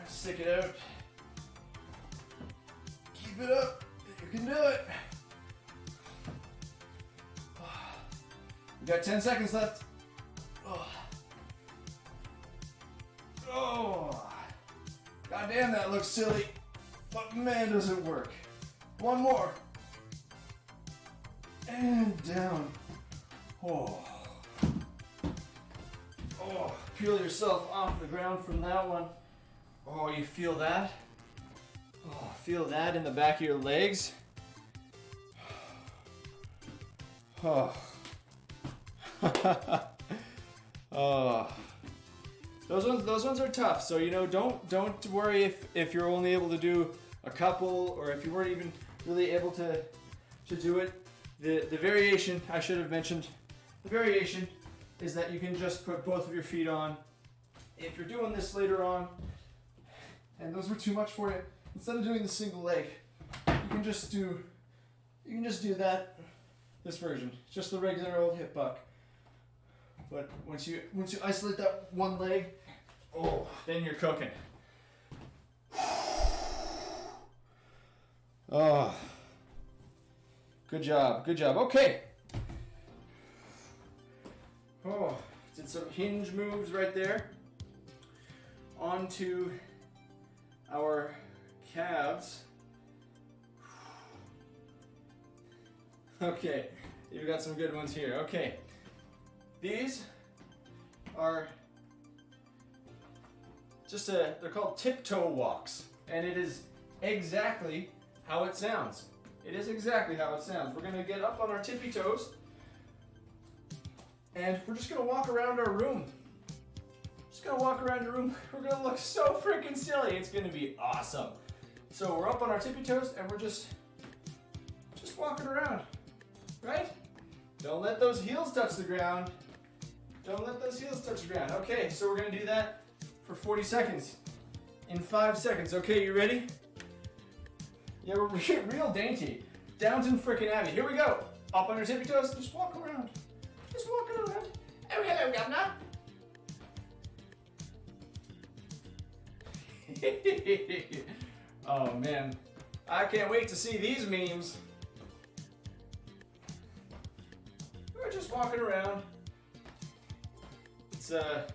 Speaker 3: Stick it out. Keep it up. You can do it. We got 10 seconds left. Oh. God damn, that looks silly. But man, does it work. One more. And down. Oh. Oh, peel yourself off the ground from that one. Oh, you feel that? Oh, feel that in the back of your legs? Oh. Oh. Those ones are tough. So, you know, don't worry if you're only able to do a couple, or if you weren't even really able to do it. The variation, I should have mentioned, the variation is that you can just put both of your feet on. If you're doing this later on, and those were too much for you, instead of doing the single leg, you can just do this version, just the regular old hip buck. But once you isolate that one leg, oh, then you're cooking. Oh. Good job, good job. Okay. Oh, did some hinge moves right there. Onto our calves. Okay, you've got some good ones here. Okay, these are they're called tiptoe walks, and it is exactly how it sounds. It is exactly how it sounds. We're gonna get up on our tippy toes, and we're just gonna walk around our room. Just gonna walk around your room. We're gonna look so freaking silly. It's gonna be awesome. So we're up on our tippy toes, and we're just walking around, right? Don't let those heels touch the ground. Don't let those heels touch the ground. Okay, so we're gonna do that for 40 seconds. In 5 seconds. Okay, you ready? Yeah, we're real dainty. Downton frickin' Abbey. Here we go. Up on your tippy toes. Just walk around. Just walking around. Oh, hello, governor. Oh, man. I can't wait to see these memes. We're just walking around. It's a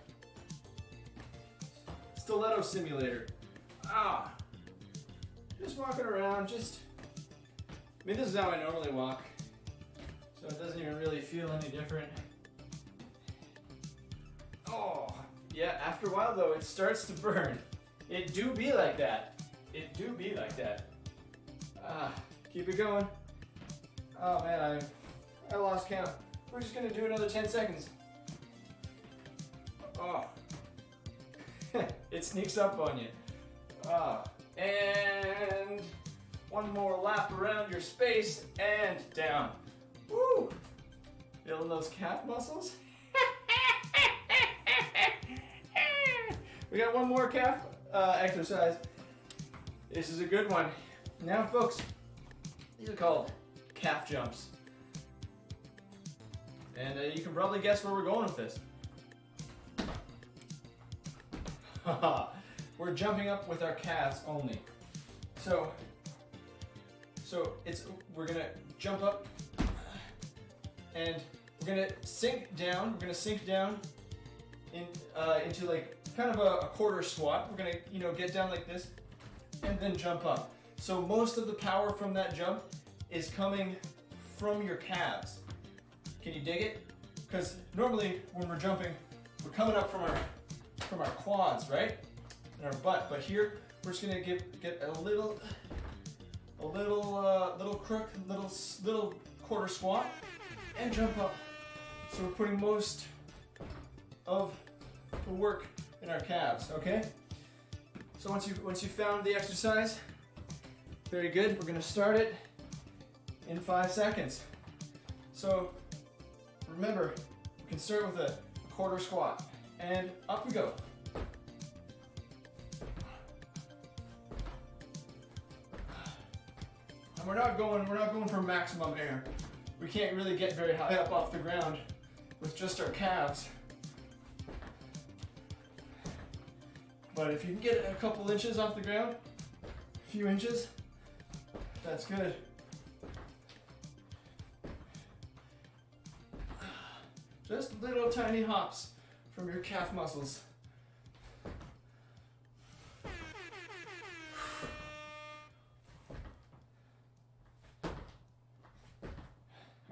Speaker 3: stiletto simulator. Ah. Just walking around, just I mean, this is how I normally walk, so it doesn't even really feel any different. Oh, yeah, after a while though, it starts to burn. It do be like that. It do be like that. Keep it going. Oh man, I lost count. We're just gonna do another 10 seconds. Oh. It sneaks up on you. And one more lap around your space and down. Woo! Feeling those calf muscles? We got one more calf exercise. This is a good one. Now, folks, these are called calf jumps. And you can probably guess where we're going with this. We're jumping up with our calves only. So we're gonna jump up and we're gonna sink down. We're gonna sink down into like kind of a quarter squat. We're gonna get down like this and then jump up. So most of the power from that jump is coming from your calves. Can you dig it? Because normally when we're jumping, we're coming up from our quads, right? And our butt. But here we're just gonna get a little crook, little quarter squat, and jump up. So we're putting most of the work in our calves. Okay. So once you found the exercise, very good. We're gonna start it in 5 seconds. So remember, we can start with a quarter squat, and up we go. And we're not going for maximum air. We can't really get very high up off the ground with just our calves. But if you can get a couple inches off the ground, a few inches, that's good. Just little tiny hops from your calf muscles.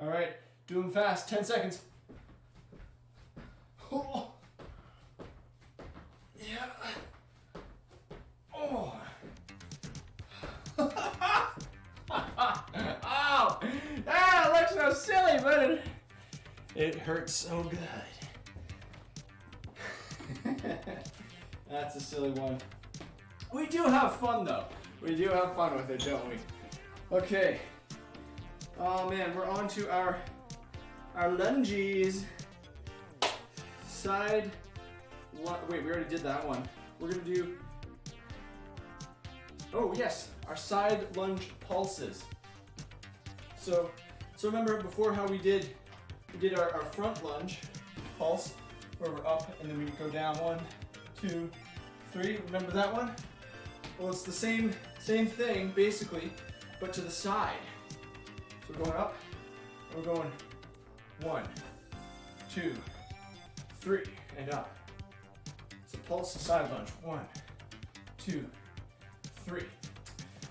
Speaker 3: All right, do them fast, 10 seconds. Oh. Yeah. Oh. Ow. Ah, it looks so silly, but it hurts so good. That's a silly one. We do have fun though. We do have fun with it, don't we? Okay. Oh man, we're on to our lunges. Wait, we already did that one. We're gonna do, oh yes, our side lunge pulses. So remember before how we did our front lunge pulse, where we're up and then we go down, 1, 2, 3. Remember that one? Well, it's the same thing basically, but to the side. So we're going up, and we're going 1, 2, 3, and up. It's a pulse side lunge. 1, 2, 3.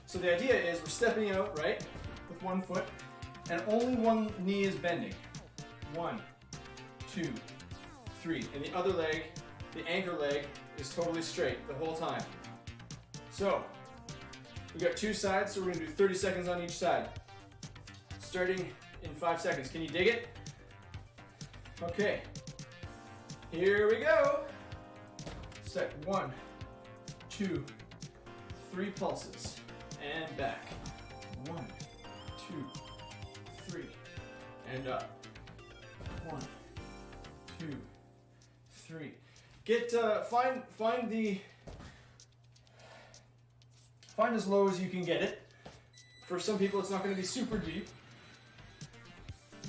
Speaker 3: So the idea is we're stepping out, right, with one foot, and only one knee is bending. 1, 2, 3. And the other leg, the anchor leg, is totally straight the whole time. So, we got 2 sides, so we're gonna do 30 seconds on each side. Starting in 5 seconds. Can you dig it? Okay. Here we go. Set 1, 2, 3 pulses. And back. 1, 2, 3. And up. 1, 2, 3. Get find as low as you can get it. For some people, it's not going to be super deep,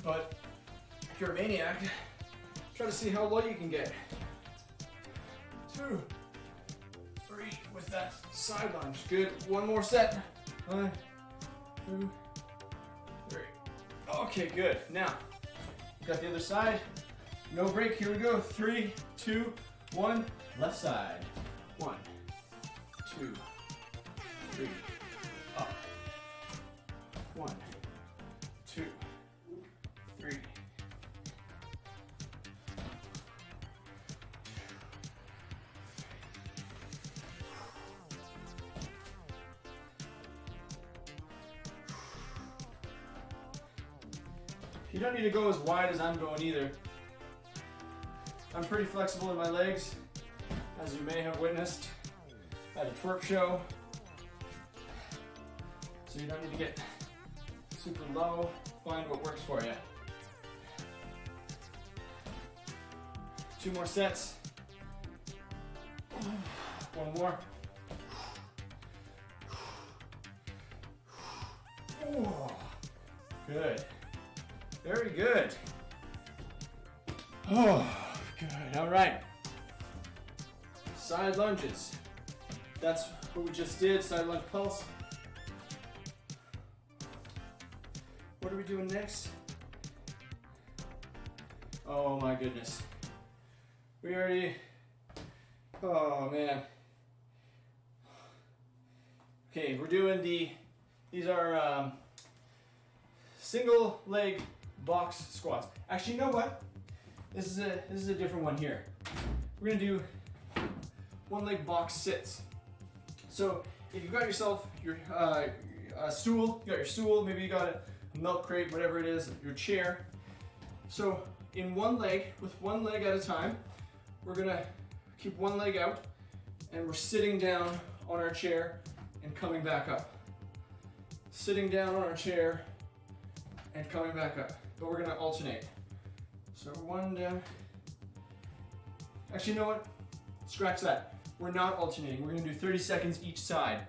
Speaker 3: but if you're a maniac, try to see how low you can get. 2, 3 with that side lunge. Good. One more set. 1, 2, 3. Okay, good. Now. Got the other side. No break. Here we go. 3, 2, 1. Left side. 1, 2, 3. Up. 1, 2, 3. You don't need to go as wide as I'm going either. I'm pretty flexible in my legs, as you may have witnessed at a twerk show. So you don't need to get super low. Find what works for you. 2 more sets. 1 more. Oh, good. Very good. Oh, good. All right. Side lunges. That's what we just did. Side lunge pulse. What are we doing next? Oh my goodness. We already, oh man. Okay, we're doing these are single leg box squats. Actually, you know what? This is a different one here. We're gonna do 1 leg box sits. So if you've got yourself your stool, you got your stool, maybe you got a milk crate, whatever it is, your chair. So in 1 leg, with 1 leg at a time, we're gonna keep 1 leg out and we're sitting down on our chair and coming back up. Sitting down on our chair and coming back up. But we're gonna alternate. So 1 down. Actually, you know what? Scratch that. We're not alternating. We're gonna do 30 seconds each side.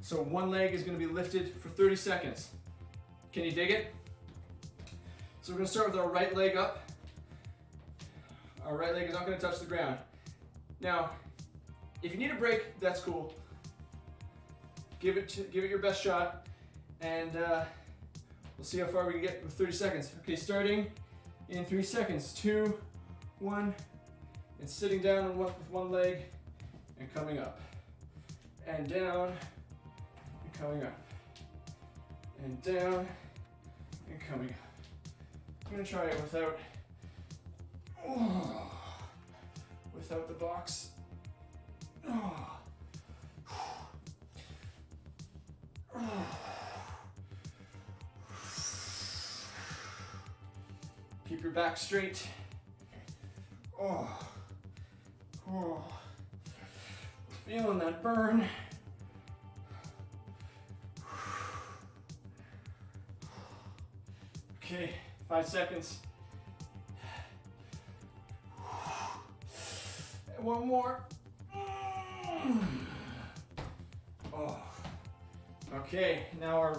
Speaker 3: So 1 leg is gonna be lifted for 30 seconds. Can you dig it? So we're gonna start with our right leg up. Our right leg is not gonna touch the ground. Now, if you need a break, that's cool. Give it your best shot, and we'll see how far we can get with 30 seconds. Okay, starting in 3 seconds. 2, 1, and sitting down with 1 leg and coming up. And down and coming up. And down and coming up. I'm gonna try it without the box. Keep your back straight. Feeling that burn. Okay, 5 seconds. And 1 more. Okay, now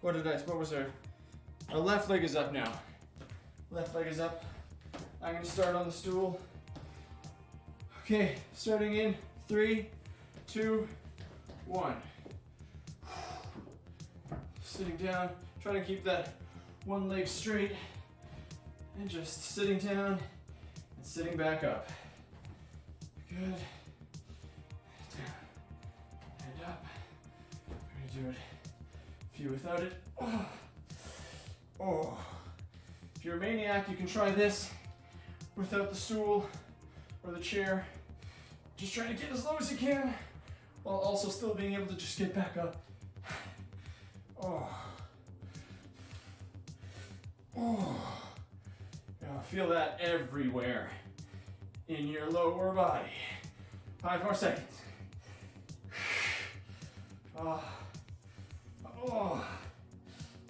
Speaker 3: what was our left leg is up now. Left leg is up. I'm gonna start on the stool. Okay, starting in 3, 2, 1. Sitting down, trying to keep that 1 leg straight, and just sitting down and sitting back up. Good. Down and up. We're gonna do it a few without it. If you're a maniac, you can try this without the stool or the chair. Just trying to get as low as you can while also still being able to just get back up. Feel that everywhere in your lower body. 5 more seconds.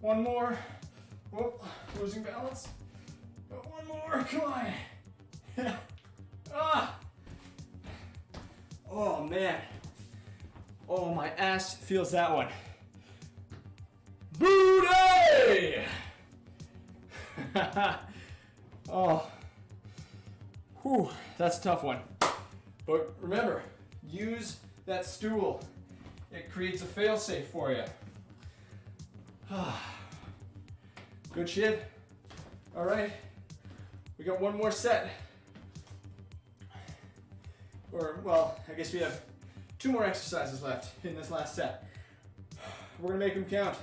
Speaker 3: 1 more. Whoop, losing balance. 1 more, come on. Oh man. Oh, my ass feels that one. Booty! That's a tough one. But remember, use that stool. It creates a fail-safe for you. Good shit. All right, we got 1 more set. Or, well, I guess we have 2 more exercises left in this last set. We're gonna make them count.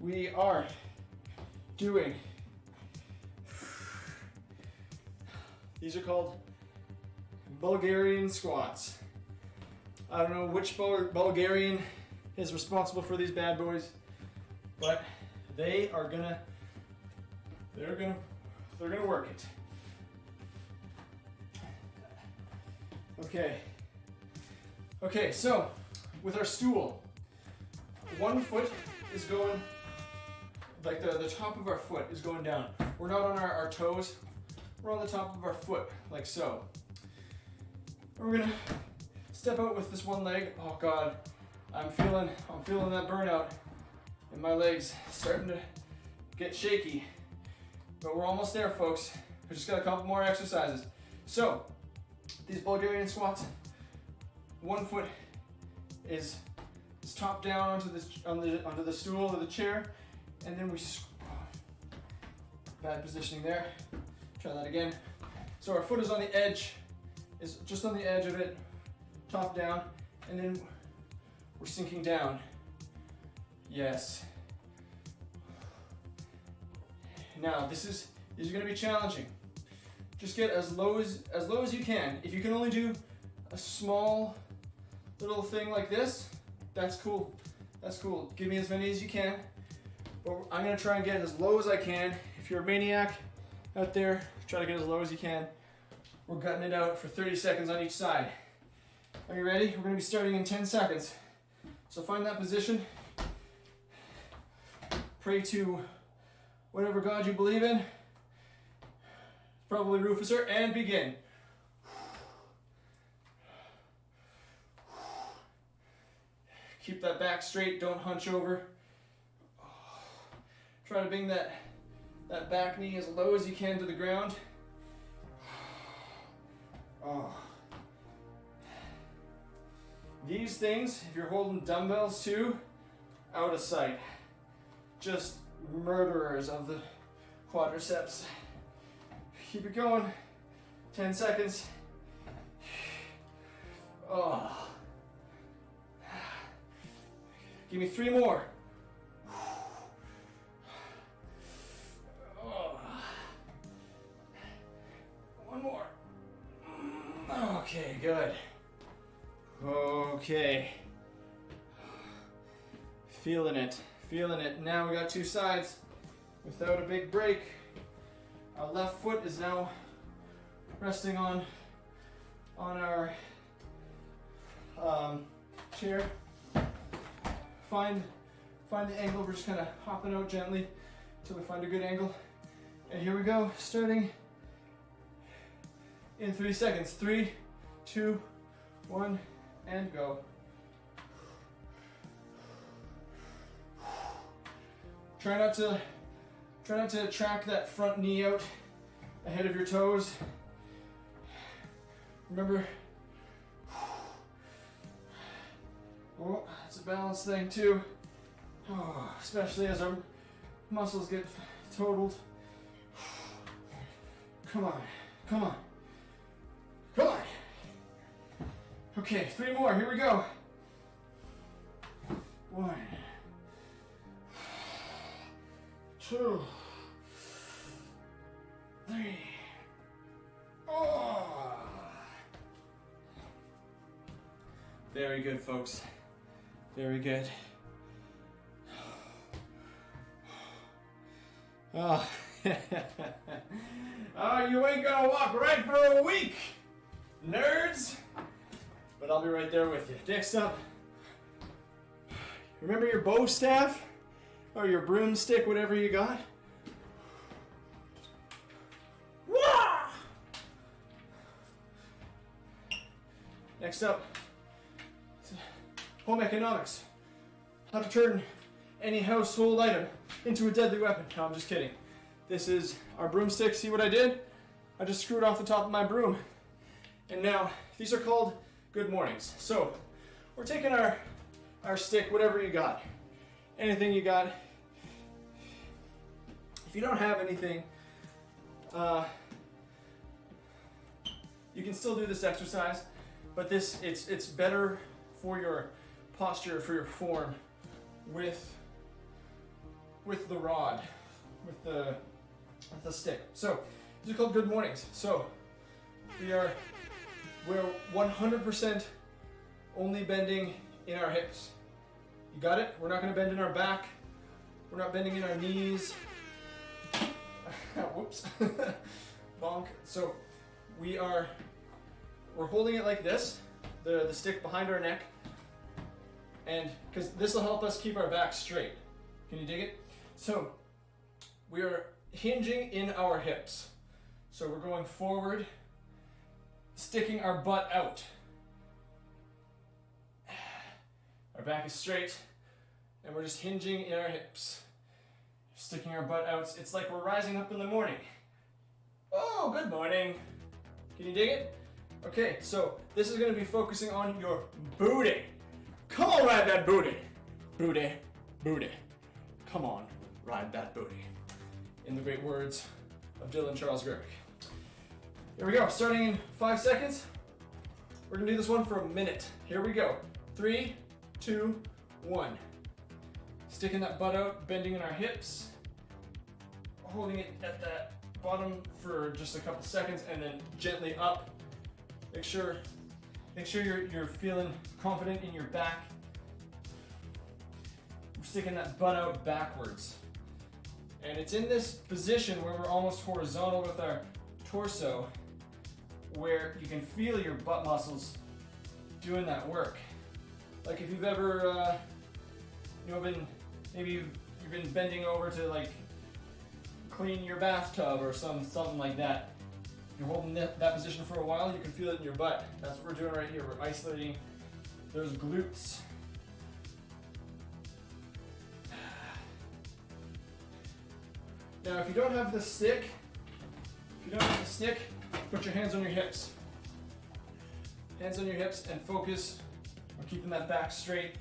Speaker 3: we are doing, these are called Bulgarian squats. I don't know which Bulgarian is responsible for these bad boys, but they're gonna work it. Okay, so with our stool, one foot is going, like the top of our foot is going down. We're not on our toes, we're on the top of our foot, like so. And we're gonna step out with this one leg. Oh God, I'm feeling that burnout in my legs, starting to get shaky. But we're almost there, folks. We just got a couple more exercises. So, these Bulgarian squats, one foot is top down onto the stool or the chair, and then we bad positioning there. Try that again. So our foot is on the edge, is just on the edge of it, top down, and then we're sinking down. Yes. Now these are going to be challenging. Just get as low as you can. If you can only do a small little thing like this, that's cool. That's cool. Give me as many as you can. But I'm going to try and get as low as I can. If you're a maniac out there, try to get as low as you can. We're gutting it out for 30 seconds on each side. Are you ready? We're going to be starting in 10 seconds. So find that position. Pray to whatever God you believe in. Probably Rufusor, and begin. Keep that back straight, don't hunch over. Try to bring that back knee as low as you can to the ground. Oh. These things, if you're holding dumbbells too, out of sight. Just murderers of the quadriceps. Keep it going. 10 seconds. Oh. Give me 3 more. Oh. 1 more. Okay, good. Okay. Feeling it. Feeling it. Now we got 2 sides without a big break. Our left foot is now resting on our chair. Find the angle. We're just kind of hopping out gently until we find a good angle. And here we go, starting in 3 seconds. 3, 2, 1, and go. Try not to track that front knee out ahead of your toes. Remember, oh, it's a balance thing too. Oh, especially as our muscles get totaled. Come on, come on, come on. Okay, 3 more, here we go. 1, 2, 3. Oh. Very good, folks. Very good. Oh. Oh, you ain't gonna walk right for a week, nerds. But I'll be right there with you. Next up, remember your bow staff or your broomstick, whatever you got? Wah! Next up, home economics. How to turn any household item into a deadly weapon. No, I'm just kidding. This is our broomstick. See what I did? I just screwed off the top of my broom. And now, these are called good mornings. So, we're taking our stick, whatever you got. Anything you got. If you don't have anything, you can still do this exercise, but it's better for your posture, for your form, with with the rod, with the stick. So these are called good mornings. So we're 100% only bending in our hips. You got it? We're not going to bend in our back. We're not bending in our knees. Whoops. Bonk. So we're holding it like this, the stick behind our neck, and because this will help us keep our back straight. Can you dig it? So we are hinging in our hips. So we're going forward, sticking our butt out. Our back is straight, and we're just hinging in our hips. Sticking our butt out. It's like we're rising up in the morning. Oh, good morning. Can you dig it? Okay, so this is going to be focusing on your booty. Come on, ride that booty. Booty, booty. Come on, ride that booty. In the great words of Dylan Charles Gerwick. Here we go, starting in 5 seconds. We're going to do this one for a minute. Here we go. 3, 2, 1. Sticking that butt out, bending in our hips. Holding it at that bottom for just a couple seconds and then gently up. Make sure you're feeling confident in your back. We're sticking that butt out backwards. And it's in this position where we're almost horizontal with our torso, where you can feel your butt muscles doing that work. Like if you've ever, maybe you've been bending over to like clean your bathtub or something like that. You're holding that position for a while, you can feel it in your butt. That's what we're doing right here. We're isolating those glutes. Now, if you don't have the stick, put your hands on your hips. Hands on your hips and focus on keeping that back straight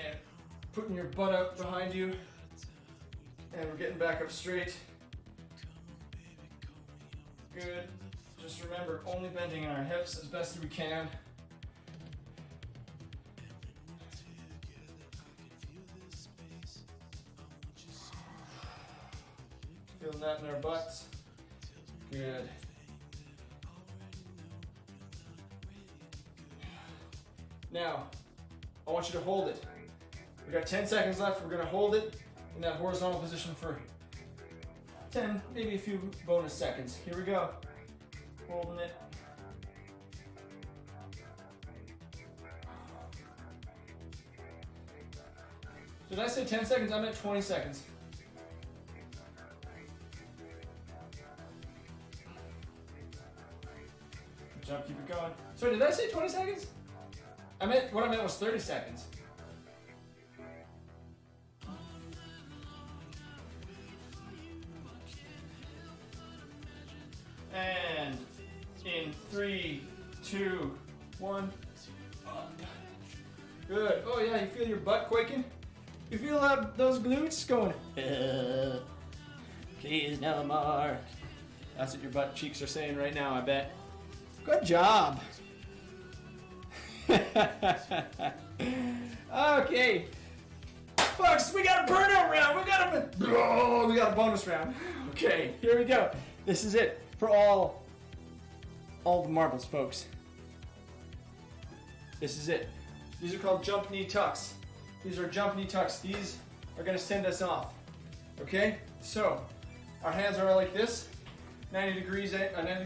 Speaker 3: and putting your butt out behind you. And we're getting back up straight. Good. Just remember, only bending in our hips as best as we can. Feeling that in our butts. Good. Now, I want you to hold it. We got 10 seconds left. We're going to hold it in that horizontal position for 10, maybe a few bonus seconds. Here we go. Holding it. Did I say 10 seconds? I meant 20 seconds. Good job, keep it going. Sorry, did I say 20 seconds? What I meant was 30 seconds. And in 3, 2, 1. Good. Oh yeah, you feel your butt quaking? You feel those glutes going, please no more. That's what your butt cheeks are saying right now, I bet. Good job. Okay. Folks, we got a burnout round. We got a bonus round. Okay, here we go. This is it for all the marbles, folks. This is it. These are called jump knee tucks. These are jump knee tucks. These are going to send us off. Okay? So, our hands are like this. 90 degree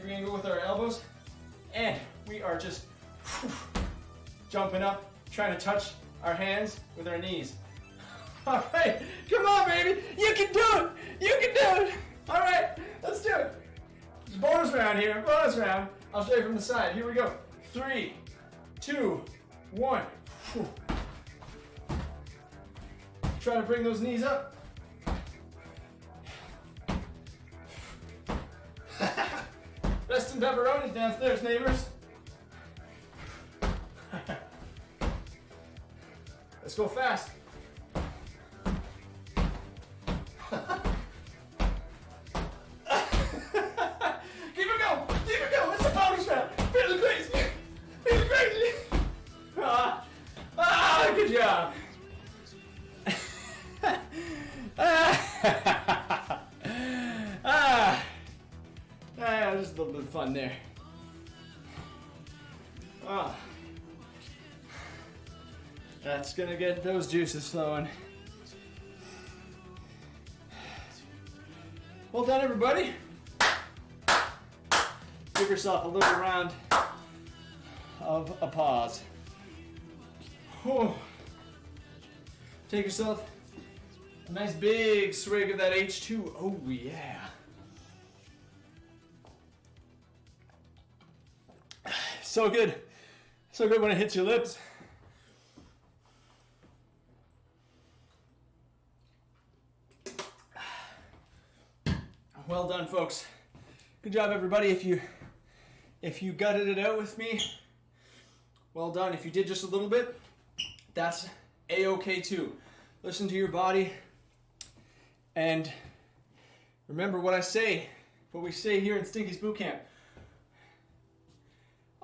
Speaker 3: angle with our elbows. And we are just jumping up, trying to touch our hands with our knees. All right, come on, baby. You can do it. You can do it. All right, let's do it. It's a bonus round here. Bonus round. I'll show you from the side. Here we go. 3, 2, 1. Try to bring those knees up. Rest and pepperonis downstairs, neighbors. Let's go fast. Keep it going. Keep it going. It's a bonus round. Feeling crazy. Feeling crazy. Good job. fun there. Ah, that's gonna get those juices flowing. Well done, everybody. Give yourself a little round of applause. Oh. Take yourself a nice big swig of that H2. Oh yeah. So good. So good when it hits your lips. Well done, folks. Good job, everybody. If you gutted it out with me, well done. If you did just a little bit, that's A-okay too. Listen to your body and remember what I say, what we say here in Stinky's Bootcamp.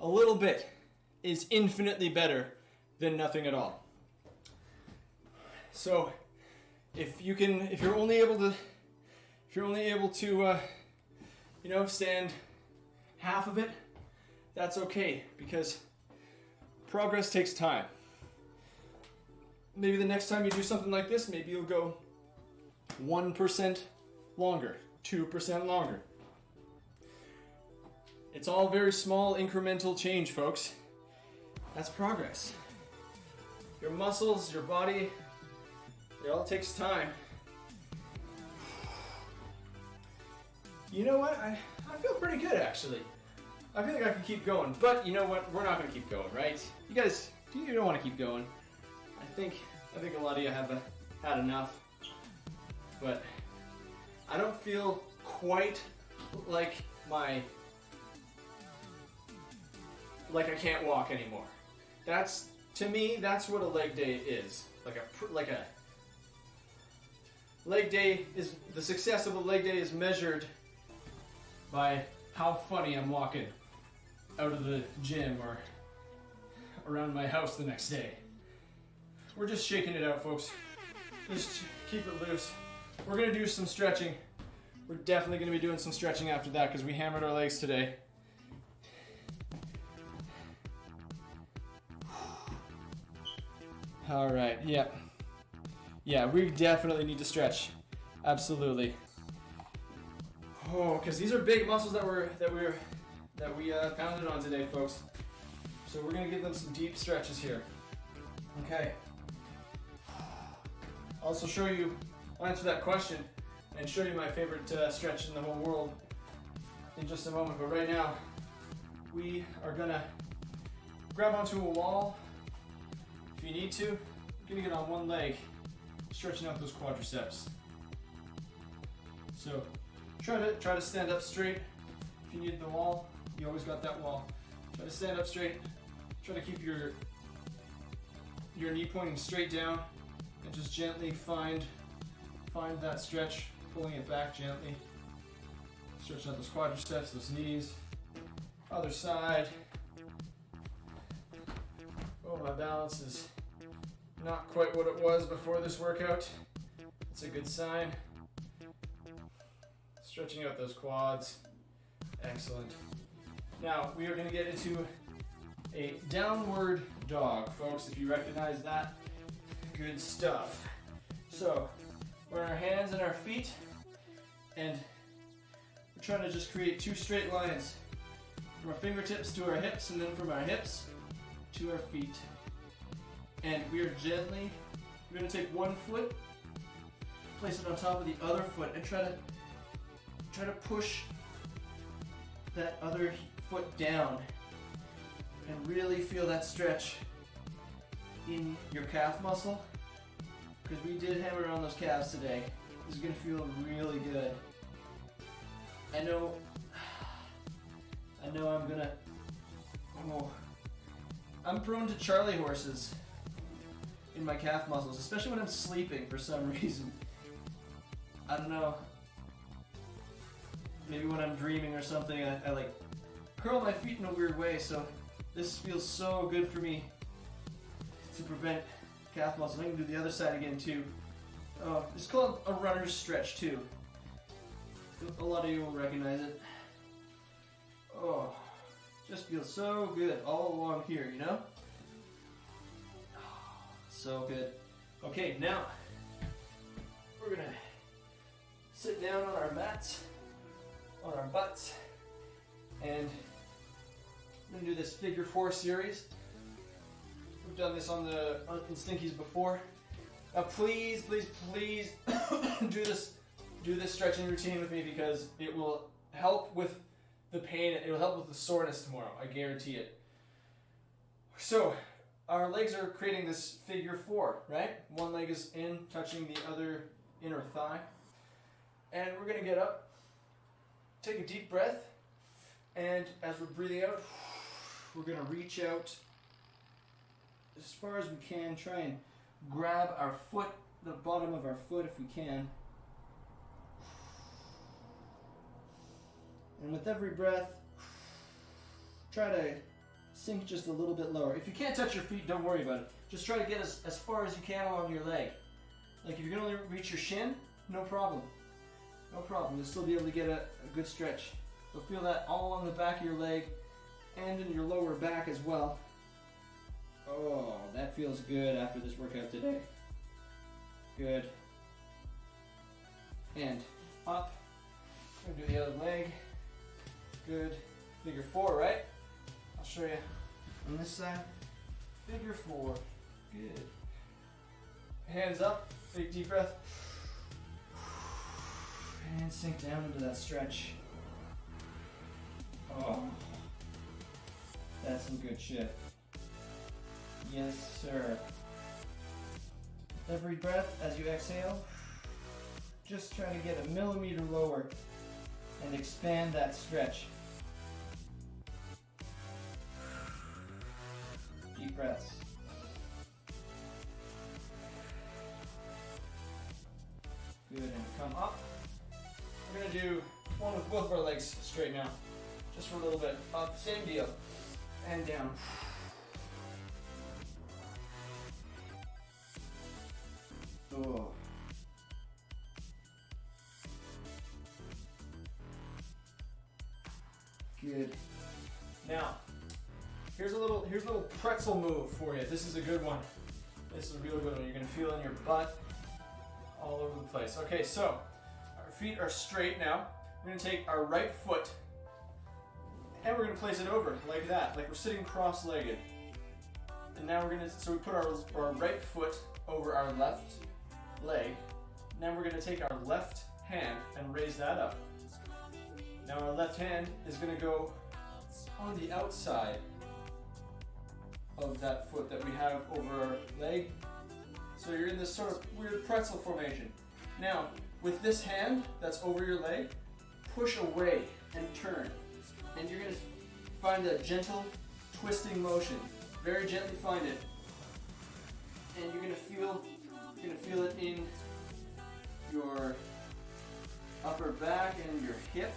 Speaker 3: A little bit is infinitely better than nothing at all. So if you're only able to stand half of it, that's okay, because progress takes time. Maybe the next time you do something like this, maybe you'll go 1% longer, 2% longer. It's all very small incremental change, folks. That's progress. Your muscles, your body, it all takes time. You know what? I feel pretty good, actually. I feel like I can keep going, but you know what? We're not going to keep going, right? You guys, you don't want to keep going. I think a lot of you have had enough, but I don't feel quite like I can't walk anymore. That's, to me, that's what a leg day is. Like a leg day is, the success of a leg day is measured by how funny I'm walking out of the gym or around my house the next day. We're just shaking it out, folks. Just keep it loose. We're gonna do some stretching. We're definitely gonna be doing some stretching after that because we hammered our legs today. All right, yeah, we definitely need to stretch. Absolutely. Oh, because these are big muscles that we pounded on today, folks. So we're gonna give them some deep stretches here. Okay. I'll answer that question and show you my favorite stretch in the whole world in just a moment. But right now, we are gonna grab onto a wall. If you need to, you're gonna get on one leg, stretching out those quadriceps. So try to stand up straight. If you need the wall, you always got that wall. Try to stand up straight. Try to keep your knee pointing straight down, and just gently find that stretch, pulling it back gently. Stretch out those quadriceps, those knees. Other side. Oh, my balance is not quite what it was before this workout. It's a good sign. Stretching out those quads. Excellent. Now, we are going to get into a downward dog, folks, if you recognize that. Good stuff. So, we're on our hands and our feet, and we're trying to just create two straight lines from our fingertips to our hips, and then from our hips to our feet. And we are we're going to take one foot, place it on top of the other foot, and try to push that other foot down and really feel that stretch in your calf muscle, because we did hammer on those calves today. This is going to feel really good. I know I'm prone to Charlie horses in my calf muscles, especially when I'm sleeping for some reason. I don't know. Maybe when I'm dreaming or something, I like curl my feet in a weird way, so this feels so good for me to prevent calf muscle. I can do the other side again too. It's called a runner's stretch too. A lot of you will recognize it. Oh, just feels so good all along here, you know? Oh, so good. Okay, now we're gonna sit down on our mats, on our butts, and we're gonna do this figure 4 series. We've done this on Stinky's before. Now please, please, please do this stretching routine with me because it will help with the pain. It will help with the soreness tomorrow. I guarantee it. So our legs are creating this figure 4, right? One leg is in, touching the other inner thigh. And we're gonna get up, take a deep breath, and as we're breathing out, we're gonna reach out as far as we can, try and grab our foot, the bottom of our foot if we can. And with every breath, try to sink just a little bit lower. If you can't touch your feet, don't worry about it. Just try to get as far as you can along your leg. Like if you can only reach your shin, no problem. No problem, you'll still be able to get a good stretch. You'll feel that all on the back of your leg and in your lower back as well. Oh, that feels good after this workout today. Good. And up. I'm gonna do the other leg. Good. Figure 4, right? I'll show you on this side. Figure 4. Good. Hands up. Big deep breath. And sink down into that stretch. Oh. That's some good shit. Yes, sir. Every breath as you exhale, just try to get a millimeter lower and expand that stretch. Deep breaths. Good, and come up. We're gonna do one with both of our legs straight now. Just for a little bit. Up, same deal. And down. Oh. Good. Now, here's a little pretzel move for you. This is a good one. This is a real good one. You're gonna feel in your butt all over the place. Okay, so our feet are straight now. We're gonna take our right foot and we're gonna place it over like that, like we're sitting cross-legged. And now so we put our right foot over our left leg. Now we're gonna take our left hand and raise that up. Now our left hand is gonna go on the outside of that foot that we have over our leg. So you're in this sort of weird pretzel formation. Now, with this hand that's over your leg, push away and turn. And you're gonna find a gentle twisting motion. Very gently find it. And you're gonna feel it in your upper back and your hip.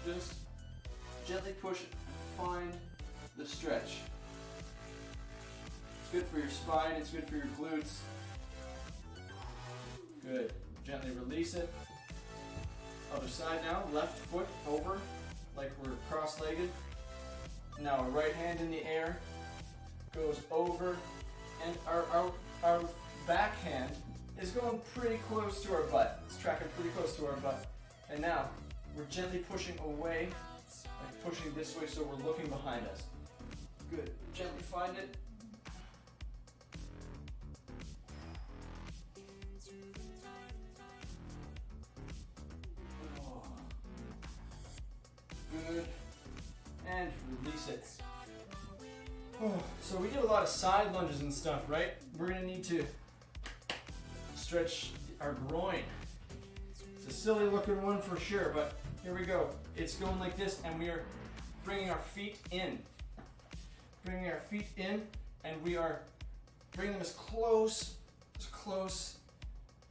Speaker 3: Just gently push it and find the stretch. It's good for your spine, it's good for your glutes. Good. Gently release it. Other side now, left foot over, like we're cross-legged. Now our right hand in the air goes over, and our back hand is going pretty close to our butt. It's tracking pretty close to our butt. And now, we're gently pushing away, like pushing this way so we're looking behind us. Good. Gently find it. Oh. Good. And release it. Oh. So we do a lot of side lunges and stuff, right? We're gonna need to stretch our groin. It's a silly looking one for sure, but here we go. It's going like this, and we are bringing our feet in. Bringing our feet in, and we are bringing them as close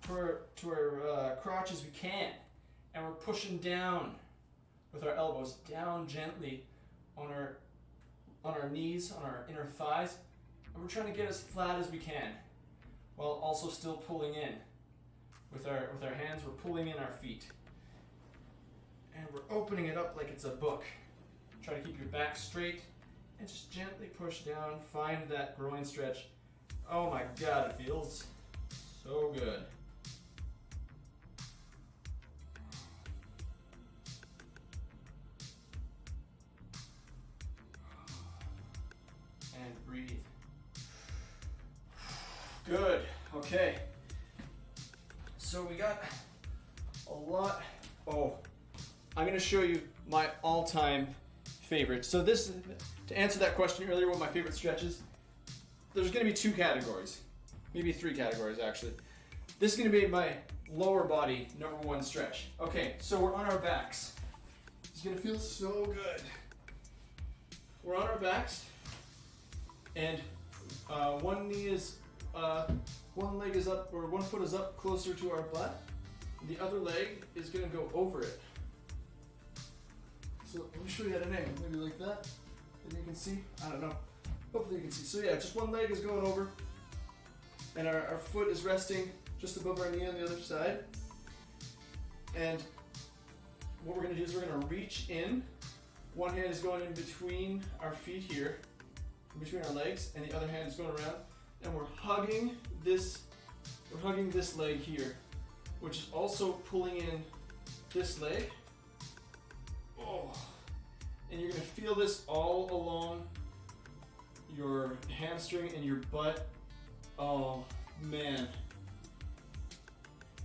Speaker 3: to our crotch as we can. And we're pushing down with our elbows, down gently on our knees, on our inner thighs. And we're trying to get as flat as we can, while also still pulling in. With our hands, we're pulling in our feet. And we're opening it up like it's a book. Try to keep your back straight and just gently push down. Find that groin stretch. Oh my God, it feels so good. And breathe. Good. Okay. So we got a lot. Oh, I'm going to show you my all-time favorite. So this, to answer that question earlier, what my favorite stretch is, there's going to be 2 categories, maybe 3 categories actually. This is going to be my lower body #1 stretch. Okay, so we're on our backs. It's going to feel so good. We're on our backs, and one knee is, one leg is up, or one foot is up closer to our butt. The other leg is going to go over it. So let me show you at an angle, maybe like that. And you can see, I don't know. Hopefully you can see. So yeah, just one leg is going over, and our foot is resting just above our knee on the other side. And what we're going to do is we're going to reach in. One hand is going in between our feet here, in between our legs, and the other hand is going around. And we're hugging this leg here, which is also pulling in this leg. Oh, and you're gonna feel this all along your hamstring and your butt. Oh man,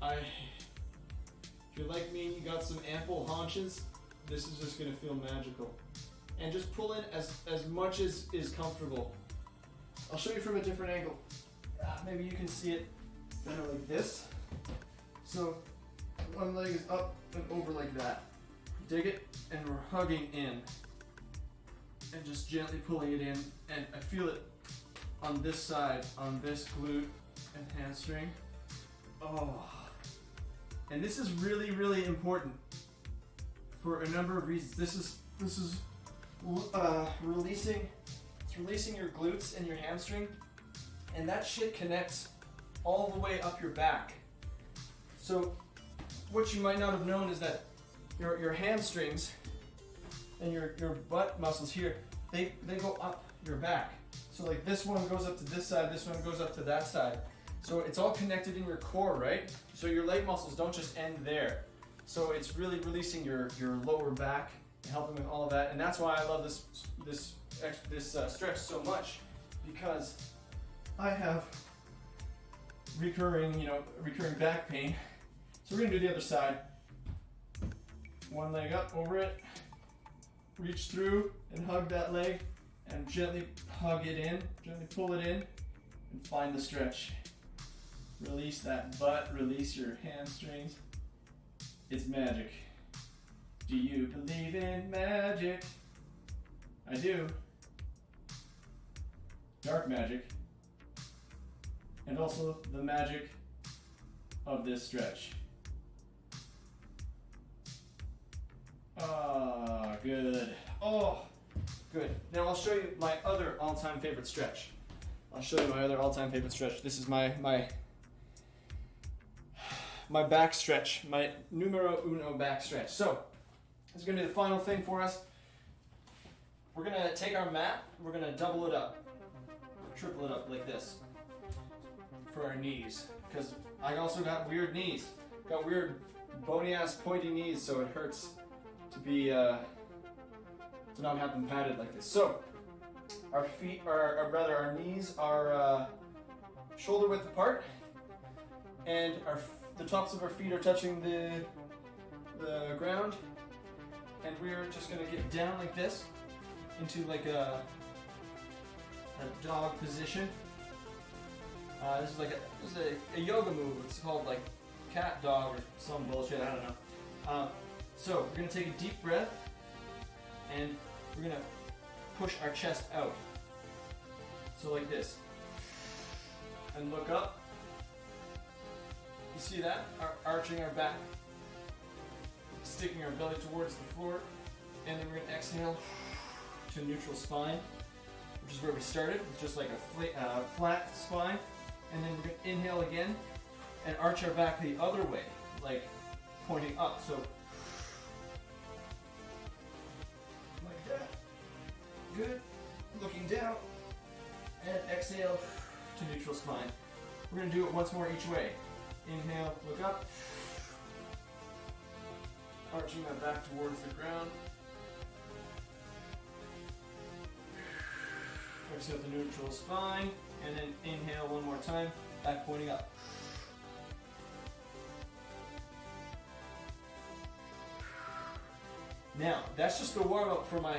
Speaker 3: if you're like me and you got some ample haunches, this is just gonna feel magical. And just pull in as much as is comfortable. I'll show you from a different angle. Maybe you can see it better like this. So one leg is up and over like that. Dig it, and we're hugging in. And just gently pulling it in. And I feel it on this side, on this glute and hamstring. Oh. And this is really, really important for a number of reasons. This is releasing your glutes and your hamstring, and that shit connects all the way up your back. So what you might not have known is that your hamstrings and your butt muscles here, they go up your back. So like this one goes up to this side, this one goes up to that side. So it's all connected in your core, right? So your leg muscles don't just end there. So it's really releasing your lower back and helping with all of that. And that's why I love this stretch so much, because I have recurring back pain. So we're gonna do the other side. One leg up over it, reach through and hug that leg, and gently hug it in, gently pull it in, and find the stretch. Release that butt, release your hamstrings. It's magic. Do you believe in magic? I do. Dark magic. And also the magic of this stretch. Ah, good. Oh, good. Now I'll show you my other all-time favorite stretch. This is my back stretch, my numero uno back stretch. So, this is going to be the final thing for us. We're going to take our mat, we're going to double it up, triple it up like this for our knees. Because I also got weird knees. Got weird bony ass pointy knees, so it hurts to not have them padded like this. So, our knees are shoulder width apart, and the tops of our feet are touching the ground, and we're just gonna get down like this into like a dog position. This is a yoga move. It's called like cat dog or some bullshit. I don't know. So we're gonna take a deep breath, and we're gonna push our chest out. So like this, and look up. You see that? Arching our back, sticking our belly towards the floor, and then we're going to exhale to neutral spine, which is where we started, with just like a flat spine, and then we're going to inhale again and arch our back the other way, like pointing up. So Good. Looking down. And exhale to neutral spine. We're going to do it once more each way. Inhale, look up. Arching my back towards the ground. Exhale to neutral spine. And then inhale one more time. Back pointing up. Now, that's just the warm-up for my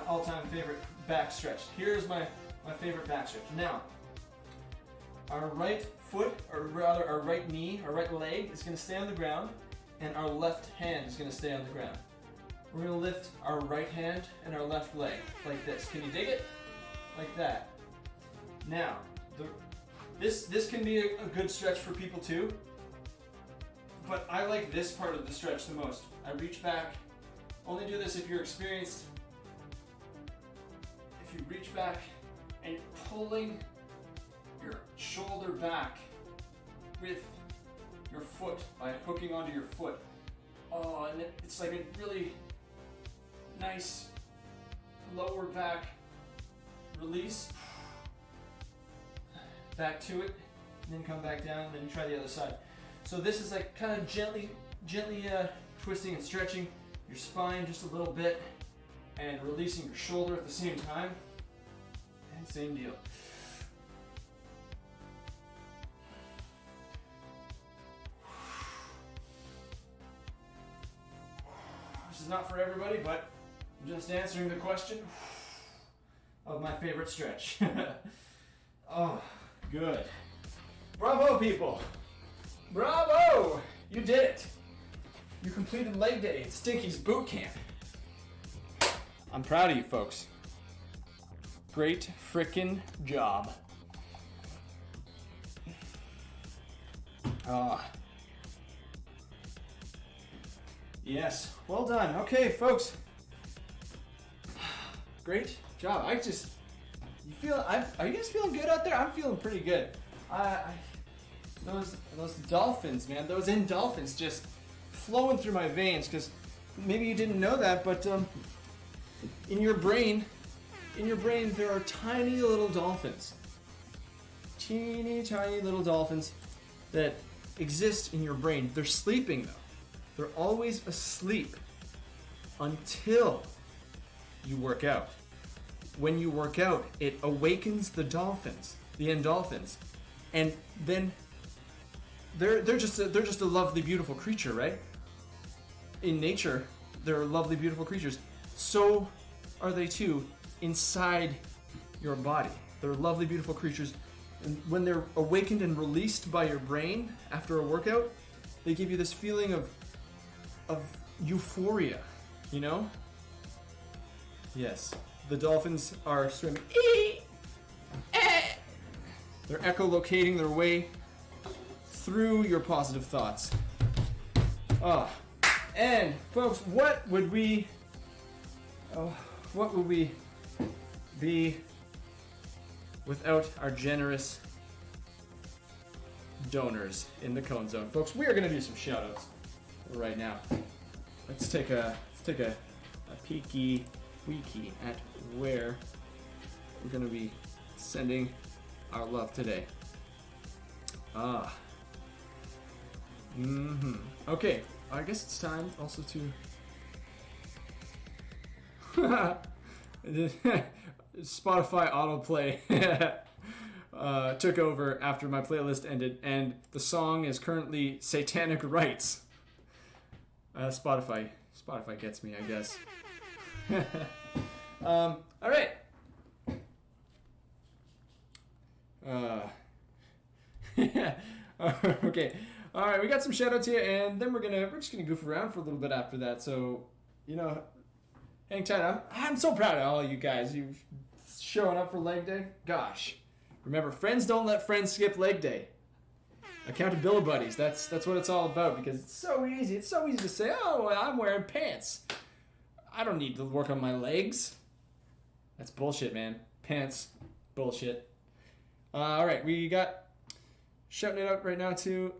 Speaker 3: all-time favorite back stretch. Here's my favorite back stretch. Now, our right foot, or rather our right knee, our right leg is going to stay on the ground, and our left hand is going to stay on the ground. We're going to lift our right hand and our left leg like this. Can you dig it? Like that. Now, this can be a good stretch for people too, but I like this part of the stretch the most. I reach back. Only do this if you're experienced. If you reach back and you're pulling your shoulder back with your foot by hooking onto your foot. Oh, and it's like a really nice lower back release. Back to it, and then come back down, and then you try the other side. So this is like kind of gently twisting and stretching your spine just a little bit, and releasing your shoulder at the same time. And same deal. This is not for everybody, but I'm just answering the question of my favorite stretch. Oh, good. Bravo, people. Bravo! You did it. You completed leg day at Stinky's Bootcamp. I'm proud of you, folks. Great frickin' job. Yes, well done. Okay, folks. Great job. Are you guys feeling good out there? I'm feeling pretty good. Those dolphins, man, those endorphins just flowing through my veins, because maybe you didn't know that, but in your brain there are tiny little dolphins. Teeny tiny little dolphins that exist in your brain. They're sleeping though. They're always asleep until you work out. When you work out, it awakens the dolphins, the endorphins, and then they're just a lovely, beautiful creature, right? In nature, they're lovely, beautiful creatures. So are they too inside your body. They're lovely, beautiful creatures, and when they're awakened and released by your brain after a workout, they give you this feeling of euphoria, you know? Yes. The dolphins are swimming. They're echolocating their way through your positive thoughts. And folks, what would we be without our generous donors in the Cone Zone? Folks, we are going to do some shoutouts right now. Let's take a peeky wiki at where we're going to be sending our love today. Okay, I guess it's time also to Spotify autoplay took over after my playlist ended, and the song is currently Satanic Rites. Spotify gets me, I guess. All right. Okay. All right, we got some shoutouts here, and then we're just gonna goof around for a little bit after that. So, hang tight. I'm so proud of all you guys. You showing up for leg day. Gosh, remember, friends don't let friends skip leg day. Accountability buddies. That's what it's all about, because it's so easy. It's so easy to say, oh, I'm wearing pants. I don't need to work on my legs. That's bullshit, man. Pants, bullshit. All right, we got shouting it out right now to,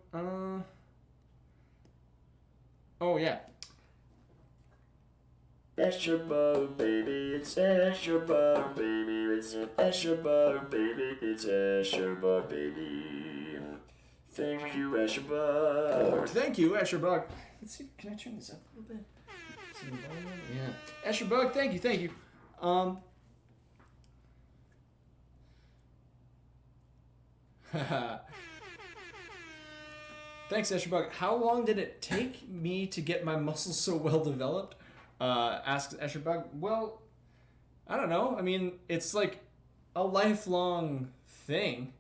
Speaker 3: oh yeah.
Speaker 2: extra butter, baby. It's extra butter, baby. It's extra butter, baby. It's extra butter, baby. Thank you, extra butter.
Speaker 3: Thank you, Asher Bug. Let's see, can I turn this up a little bit? Yeah. Asher Bug, thank you. Thanks, Asher Bug. How long did it take me to get my muscles so well developed? Asks Asher Bug. Well, I don't know. I mean, it's like a lifelong thing.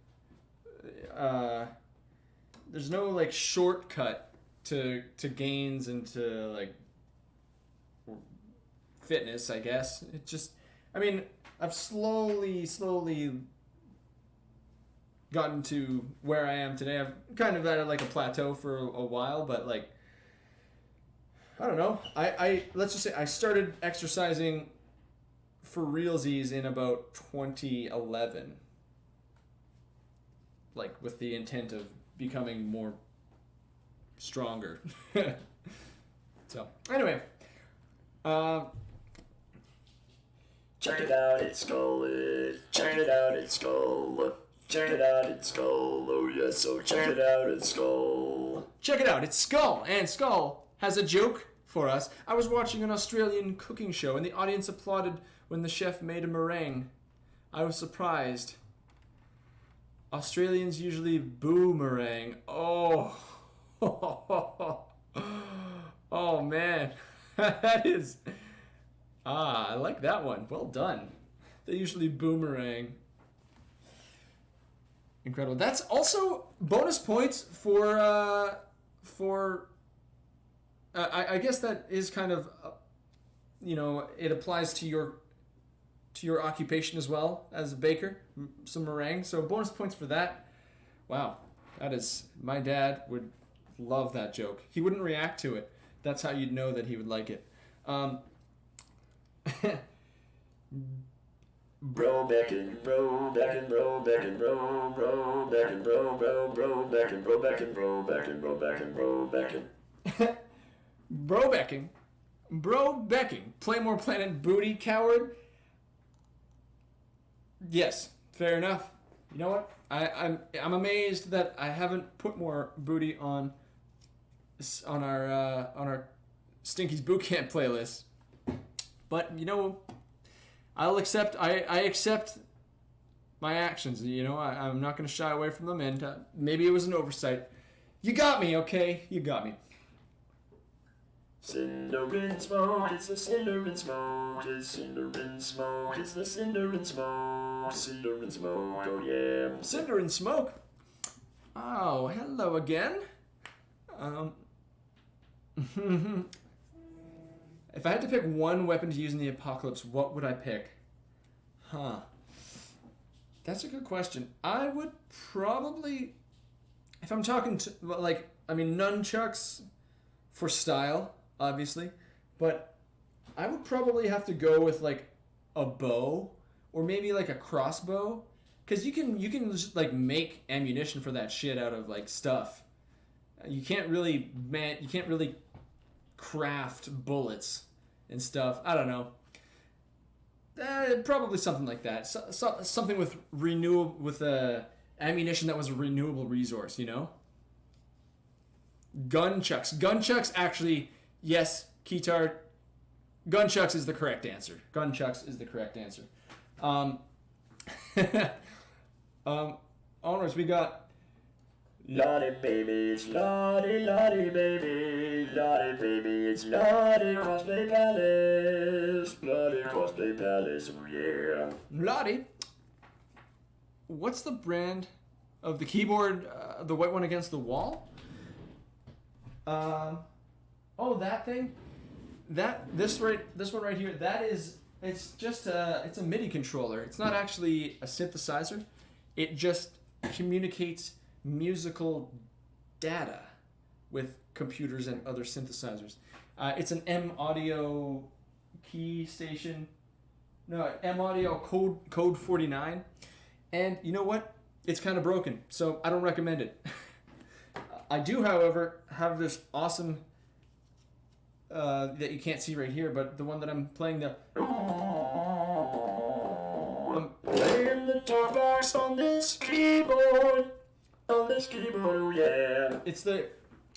Speaker 3: There's no like shortcut to gains and to like fitness, I guess. It just, I mean, I've slowly gotten to where I am today. I've kind of at like a plateau for a while, but like, I don't know. I let's just say I started exercising for realsies in about 2011. Like with the intent of becoming more stronger. So, anyway.
Speaker 2: Check it out, it's Skull. Check it out, it's Skull. Check it out, it's Skull. Oh yes, so check it out, it's Skull.
Speaker 3: Check it out, it's Skull. And Skull has a joke for us. I was watching an Australian cooking show and the audience applauded when the chef made a meringue. I was surprised. Australians usually boomerang. Oh. Oh man. That is... I like that one. Well done. They usually boomerang. Incredible. That's also bonus points for I guess that is kind of it applies to your occupation as well as a baker, some meringue. So bonus points for that. Wow. That is, my dad would love that joke. He wouldn't react to it. That's how you'd know that he would like it.
Speaker 2: Bro back and bro back and bro back and bro back and bro back and bro back and bro back and bro back and bro back and
Speaker 3: Bro becking. Playmore Planet booty coward. Yes, fair enough. You know what? I'm amazed that I haven't put more booty on our Stinky's Bootcamp playlist. But I'll accept. I accept my actions. I'm not going to shy away from them. And maybe it was an oversight. You got me, okay? You got me.
Speaker 2: Cinder and smoke, it's the cinder and smoke, it's cinder and smoke, it's the cinder and smoke, cinder and smoke, oh yeah.
Speaker 3: Cinder and smoke. Oh, hello again. If I had to pick one weapon to use in the apocalypse, what would I pick? That's a good question. I would probably, if I'm talking to, nunchucks for style, obviously, but I would probably have to go with like a bow or maybe like a crossbow, because you can just like make ammunition for that shit out of like stuff. You can't really craft bullets and stuff. I don't know. Probably something like that. Something with ammunition that was a renewable resource. Gunchucks. Actually, yes, Keytard. Gunchucks is the correct answer. Onwards, we got.
Speaker 2: Lottie baby, it's Lottie baby, Lottie baby, it's Lottie Cosplay Palace, Lottie Cosplay Palace, oh yeah.
Speaker 3: Lottie, what's the brand of the keyboard, the white one against the wall? That thing? This one right here, it's a MIDI controller. It's not actually a synthesizer. It just communicates musical data with computers and other synthesizers. It's an M Audio key station. No, M Audio code 49. And you know what? It's kind of broken, so I don't recommend it. I do, however, have this awesome that you can't see right here, but the one that I'm playing the.
Speaker 2: Playing the top box on this keyboard. On this keyboard, oh yeah.
Speaker 3: It's the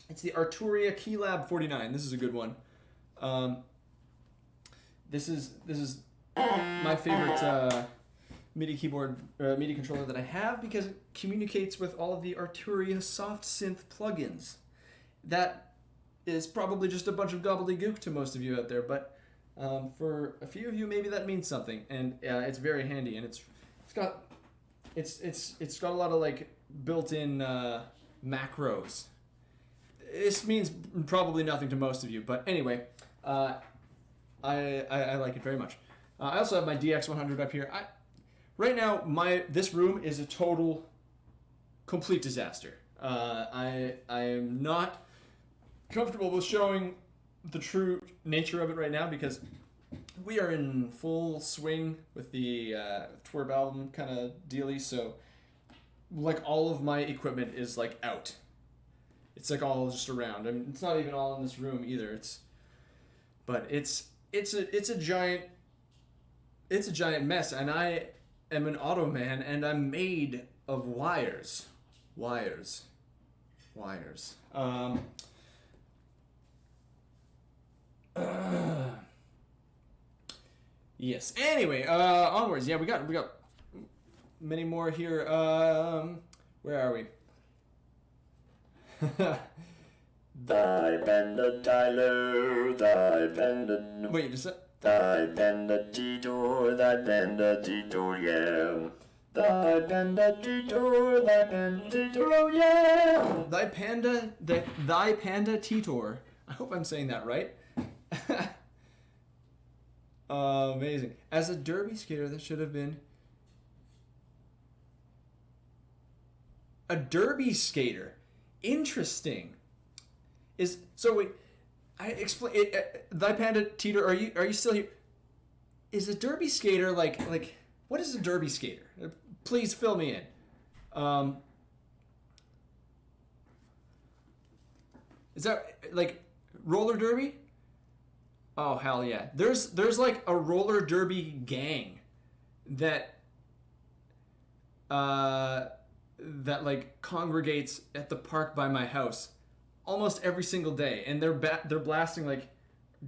Speaker 3: Arturia Keylab 49. This is a good one. This is my favorite MIDI keyboard, MIDI controller that I have because it communicates with all of the Arturia soft synth plugins. That is probably just a bunch of gobbledygook to most of you out there, but for a few of you, maybe that means something, and it's very handy, and it's got a lot of like built-in macros. This means probably nothing to most of you, but anyway, I like it very much. I also have my DX100 up here. Right now, this room is a total, complete disaster. I am not comfortable with showing the true nature of it right now because we are in full swing with the Twerp album kind of dealy. So, like, all of my equipment is like out. It's like all just around. I mean, it's not even all in this room either. It's a giant mess, and I am an auto man, and I'm made of wires. Yes. Anyway, onwards. Yeah, we got many more here. Where are we?
Speaker 2: Thy panda Tyler, thy panda.
Speaker 3: Wait, is that?
Speaker 2: Thy panda Titor, yeah. Thy panda Titor, oh yeah.
Speaker 3: Thy panda Titor. I hope I'm saying that right. Amazing. As a derby skater, that should have been a derby skater. Interesting. Wait. I explain it. Thy panda Titor. Are you still here? Is a derby skater like what is a derby skater? Please fill me in. Is that like roller derby? Oh hell yeah! There's like a roller derby gang that like congregates at the park by my house almost every single day, and they're blasting like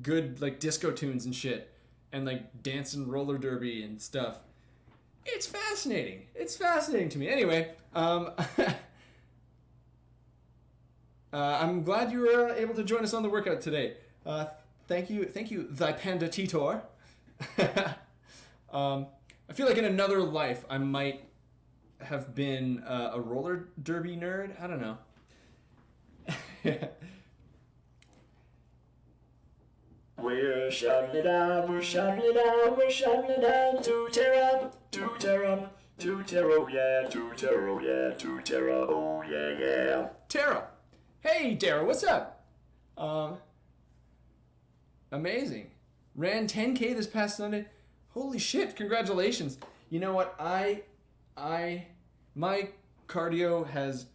Speaker 3: good like disco tunes and shit, and like dancing roller derby and stuff. It's fascinating. It's fascinating to me. Anyway, I'm glad you were able to join us on the workout today. Thank you, thy panda Titor. I feel like in another life I might have been a roller derby nerd. I don't know.
Speaker 2: We're shouting it out, we're shouting it out, we're shouting it out. To tear up, oh yeah, to tear, oh yeah, to tear, oh yeah, yeah.
Speaker 3: Tara. Hey, Tara, what's up? Amazing. Ran 10K this past Sunday. Holy shit, congratulations. You know what? My cardio has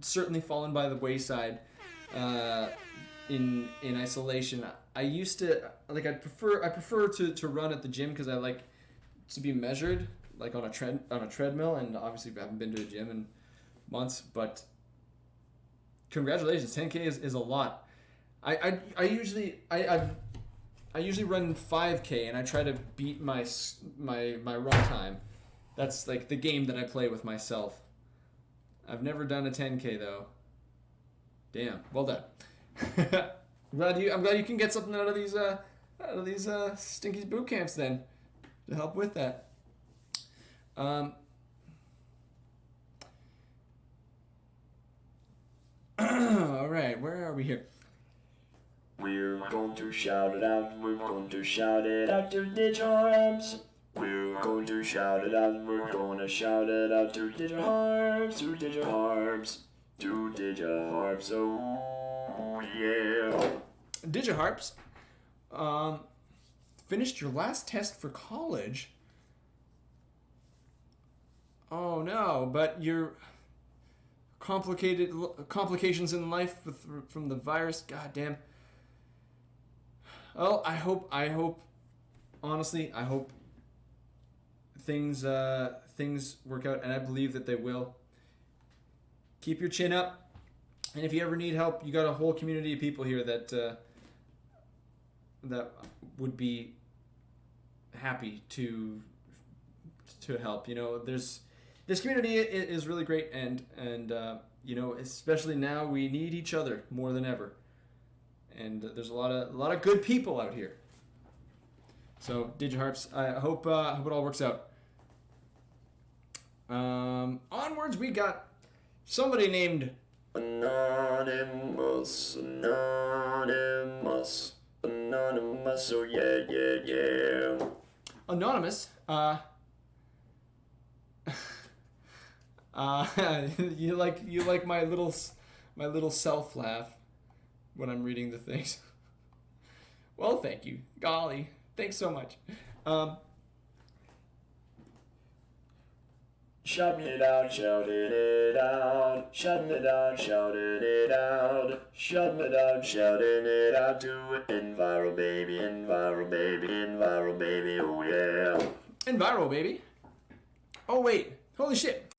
Speaker 3: certainly fallen by the wayside in isolation. I used to like I prefer to run at the gym because I like to be measured like on a treadmill, and obviously I haven't been to a gym in months, but congratulations, 10K is a lot. I usually run 5K, and I try to beat my run time. That's like the game that I play with myself. I've never done a 10K though. Damn, well done. I'm glad you can get something out of these Stinky's Bootcamps then to help with that. All right, where are we here?
Speaker 2: We're going to shout it out, we're going to shout it out to digital harps. We're going to shout it out, we're going to shout it out to digital harps, to digital harps, to digital harps, oh yeah.
Speaker 3: Digiharps, finished your last test for college. Oh no, but your complications in life from the virus. God damn. Well, I hope. Honestly, I hope things work out, and I believe that they will. Keep your chin up, and if you ever need help, you got a whole community of people here that would be happy to help. You know, this community is really great, and you know, especially now we need each other more than ever. And there's a lot of good people out here. So Digiharps, I hope it all works out. Onwards, we got somebody named
Speaker 2: Anonymous, oh yeah.
Speaker 3: Anonymous. You like my little self laugh when I'm reading the things. Well, thank you. Golly, thanks so much.
Speaker 2: Shouting it out, shouting it out, shouting it out, shouting it out, shouting it out, shouting it out to Enviro baby, Enviro baby, Enviro baby, oh yeah.
Speaker 3: Enviro baby. Oh wait, holy shit.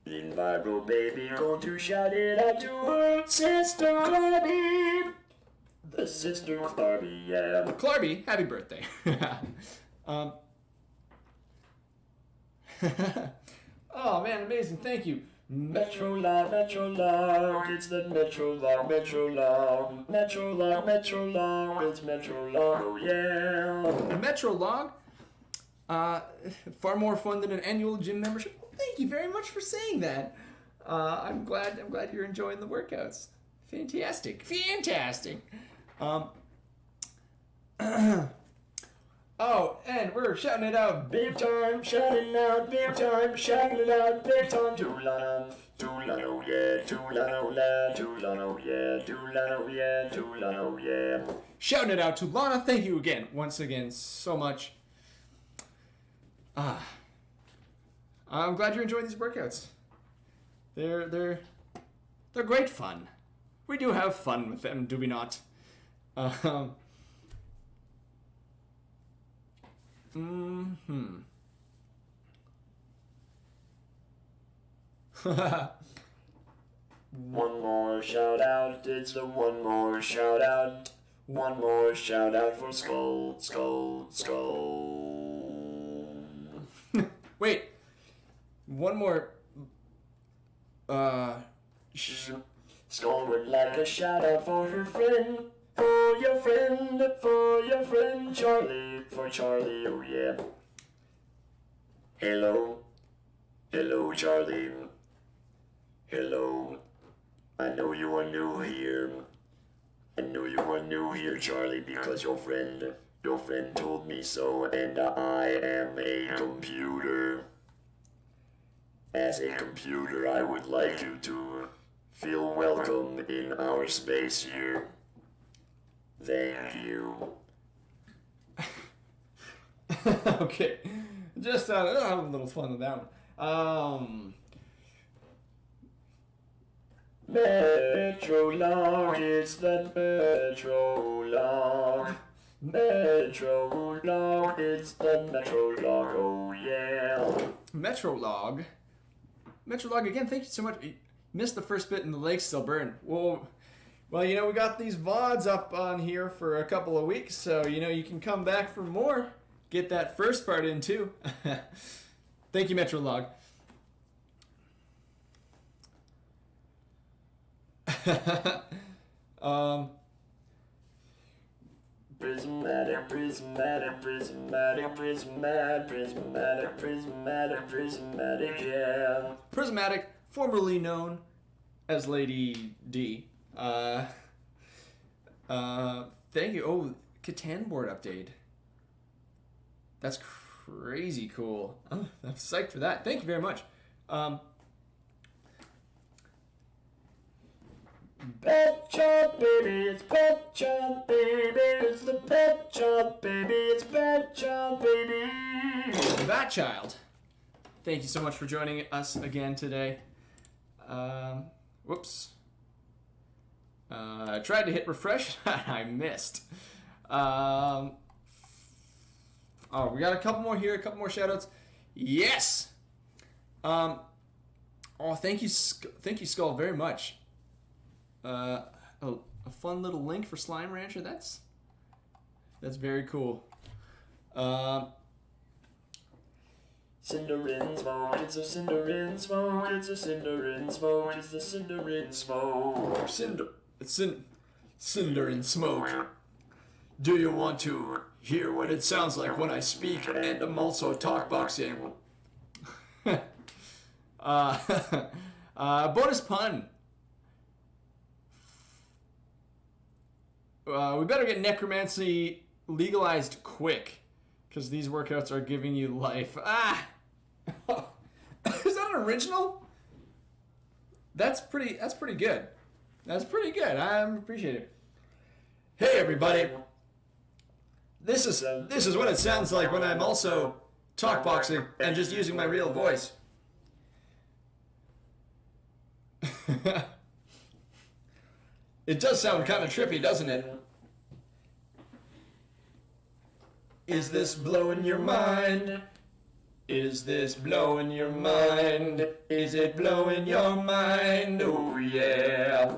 Speaker 2: Enviro baby, going to shout it out to her sister Clarby. The sister Clarby, yeah.
Speaker 3: Clarby, happy birthday. Oh man, amazing! Thank you.
Speaker 2: Metro log, it's the Metro log, Metro log, Metro log, Metro log, it's Metro log, oh yeah.
Speaker 3: Metro log, far more fun than an annual gym membership. Well, thank you very much for saying that. I'm glad you're enjoying the workouts. Fantastic. Oh, and we're shouting it out.
Speaker 2: Big time, shouting out, big time, shouting it out, big time. Tulano, yeah, Tulano, yeah, Tulano, yeah, Tulano, yeah, Tulano, yeah.
Speaker 3: Shouting it out to Lana. Thank you again, once again, so much. I'm glad you're enjoying these workouts. They're great fun. We do have fun with them, do we not?
Speaker 2: One more shout out, it's the one more shout out. One more shout out for Skull.
Speaker 3: Wait. One more.
Speaker 2: Skull would like a shout out for her friend. For your friend, Charlie. For Charlie, oh yeah. Hello, Charlie. Hello. I know you are new here. Charlie, because your friend told me so, and I am a computer. As a computer, I would like you to feel welcome in our space here. Thank you.
Speaker 3: Okay. Just have a little fun with that one.
Speaker 2: Metro log, it's the Metro log. Metro log, it's the Metro log, oh yeah.
Speaker 3: Metro log again, thank you so much. You missed the first bit and the legs still burn. Well, you know, we got these VODs up on here for a couple of weeks, so, you know, you can come back for more. Get that first part in, too. Thank you, Metro log.
Speaker 2: Prismatic, yeah.
Speaker 3: Prismatic, formerly known as Lady D. Thank you. Oh, Catan board update. That's crazy cool. Oh, I'm psyched for that. Thank you very much.
Speaker 2: Pet shop, baby, it's pet shop, baby, it's the pet shop, baby, it's pet shop, baby.
Speaker 3: That child. Thank you so much for joining us again today. Whoops. I tried to hit refresh. I missed. Oh, we got a couple more here. A couple more shoutouts. Yes. Oh, thank you, Skull, very much. A fun little link for Slime Rancher. That's very cool.
Speaker 2: Cinder in smoke, it's a cinder in smoke, it's a cinder in smoke, it's the cinder in smoke.
Speaker 3: Cinder in smoke. Do you want to hear what it sounds like when I speak? And I'm also talkboxing. Bonus pun. We better get necromancy legalized quick, because these workouts are giving you life. Ah! Is that an original? That's pretty good. That's pretty good. I appreciate it. Hey everybody. This is what it sounds like when I'm also talkboxing and just using my real voice. It does sound kind of trippy, doesn't it? Is this blowing your mind? Is this blowing your mind? Is it blowing your mind? Oh yeah.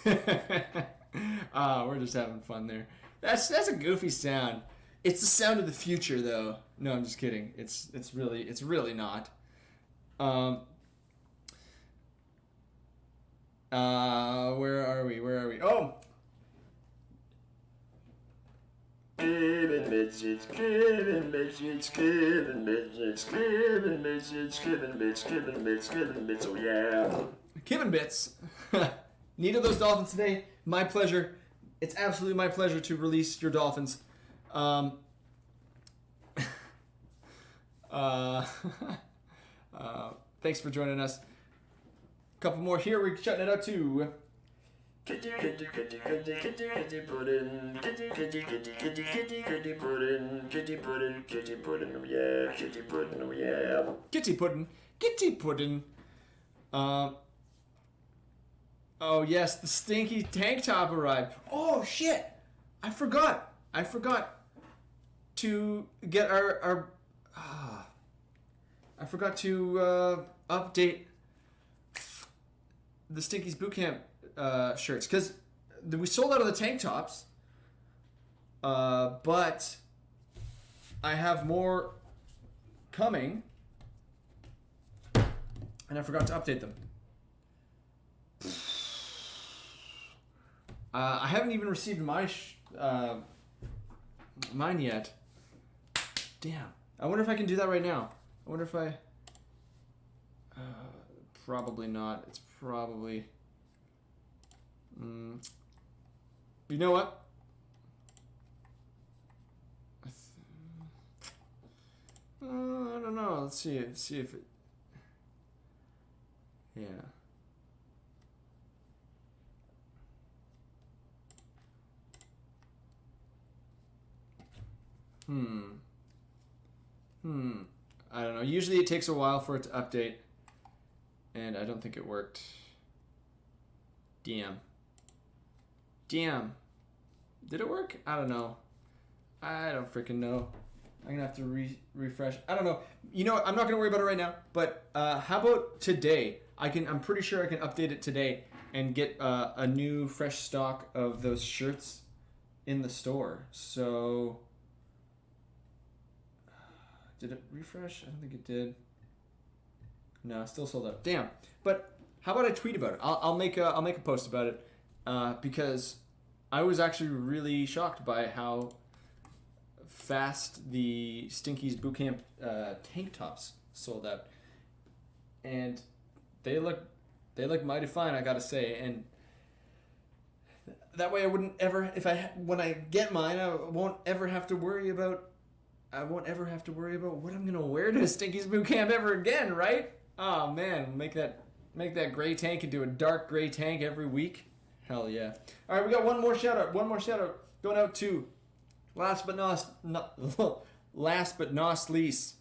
Speaker 3: We're just having fun there. That's a goofy sound. It's the sound of the future, though. No, I'm just kidding. It's really not. Where are we? Oh.
Speaker 2: Giving midgets, giving midgets, giving midgets, giving midgets, giving bits, giving bits, giving bits, oh yeah.
Speaker 3: Kivin Bits. Needed those dolphins today. My pleasure. It's absolutely my pleasure to release your dolphins. Thanks for joining us. A couple more here. We're shutting it out too.
Speaker 2: Kitty pudding, kitty pudding, oh yeah, kitty pudding, oh yeah.
Speaker 3: Kitty pudding. Oh yes, the Stinky tank top arrived. Oh shit! I forgot to get our I forgot to update the Stinky's Bootcamp shirts, because we sold out of the tank tops, but I have more coming, and I forgot to update them. I haven't even received mine yet. Damn. I wonder if I can do that right now. I wonder if I... probably not. It's probably... You know what? I don't know. Let's see if it... Yeah. I don't know. Usually it takes a while for it to update, and I don't think it worked. Damn. Did it work? I don't know. I don't freaking know. I'm gonna have to refresh. I don't know. You know what? I'm not gonna worry about it right now. But how about today? I'm pretty sure I can update it today and get a new fresh stock of those shirts in the store. So. Did it refresh? I don't think it did. No, still sold out. Damn. But how about I tweet about it? I'll make a post about it, because I was actually really shocked by how fast the Stinky's Bootcamp tank tops sold out, and they look mighty fine, I gotta say. And that way I wouldn't ever, when I get mine, I won't ever have to worry about what I'm gonna wear to Stinky's Bootcamp ever again, right? Oh man, make that gray tank into a dark gray tank every week. Hell yeah! All right, we got one more shout out going out to last but not least.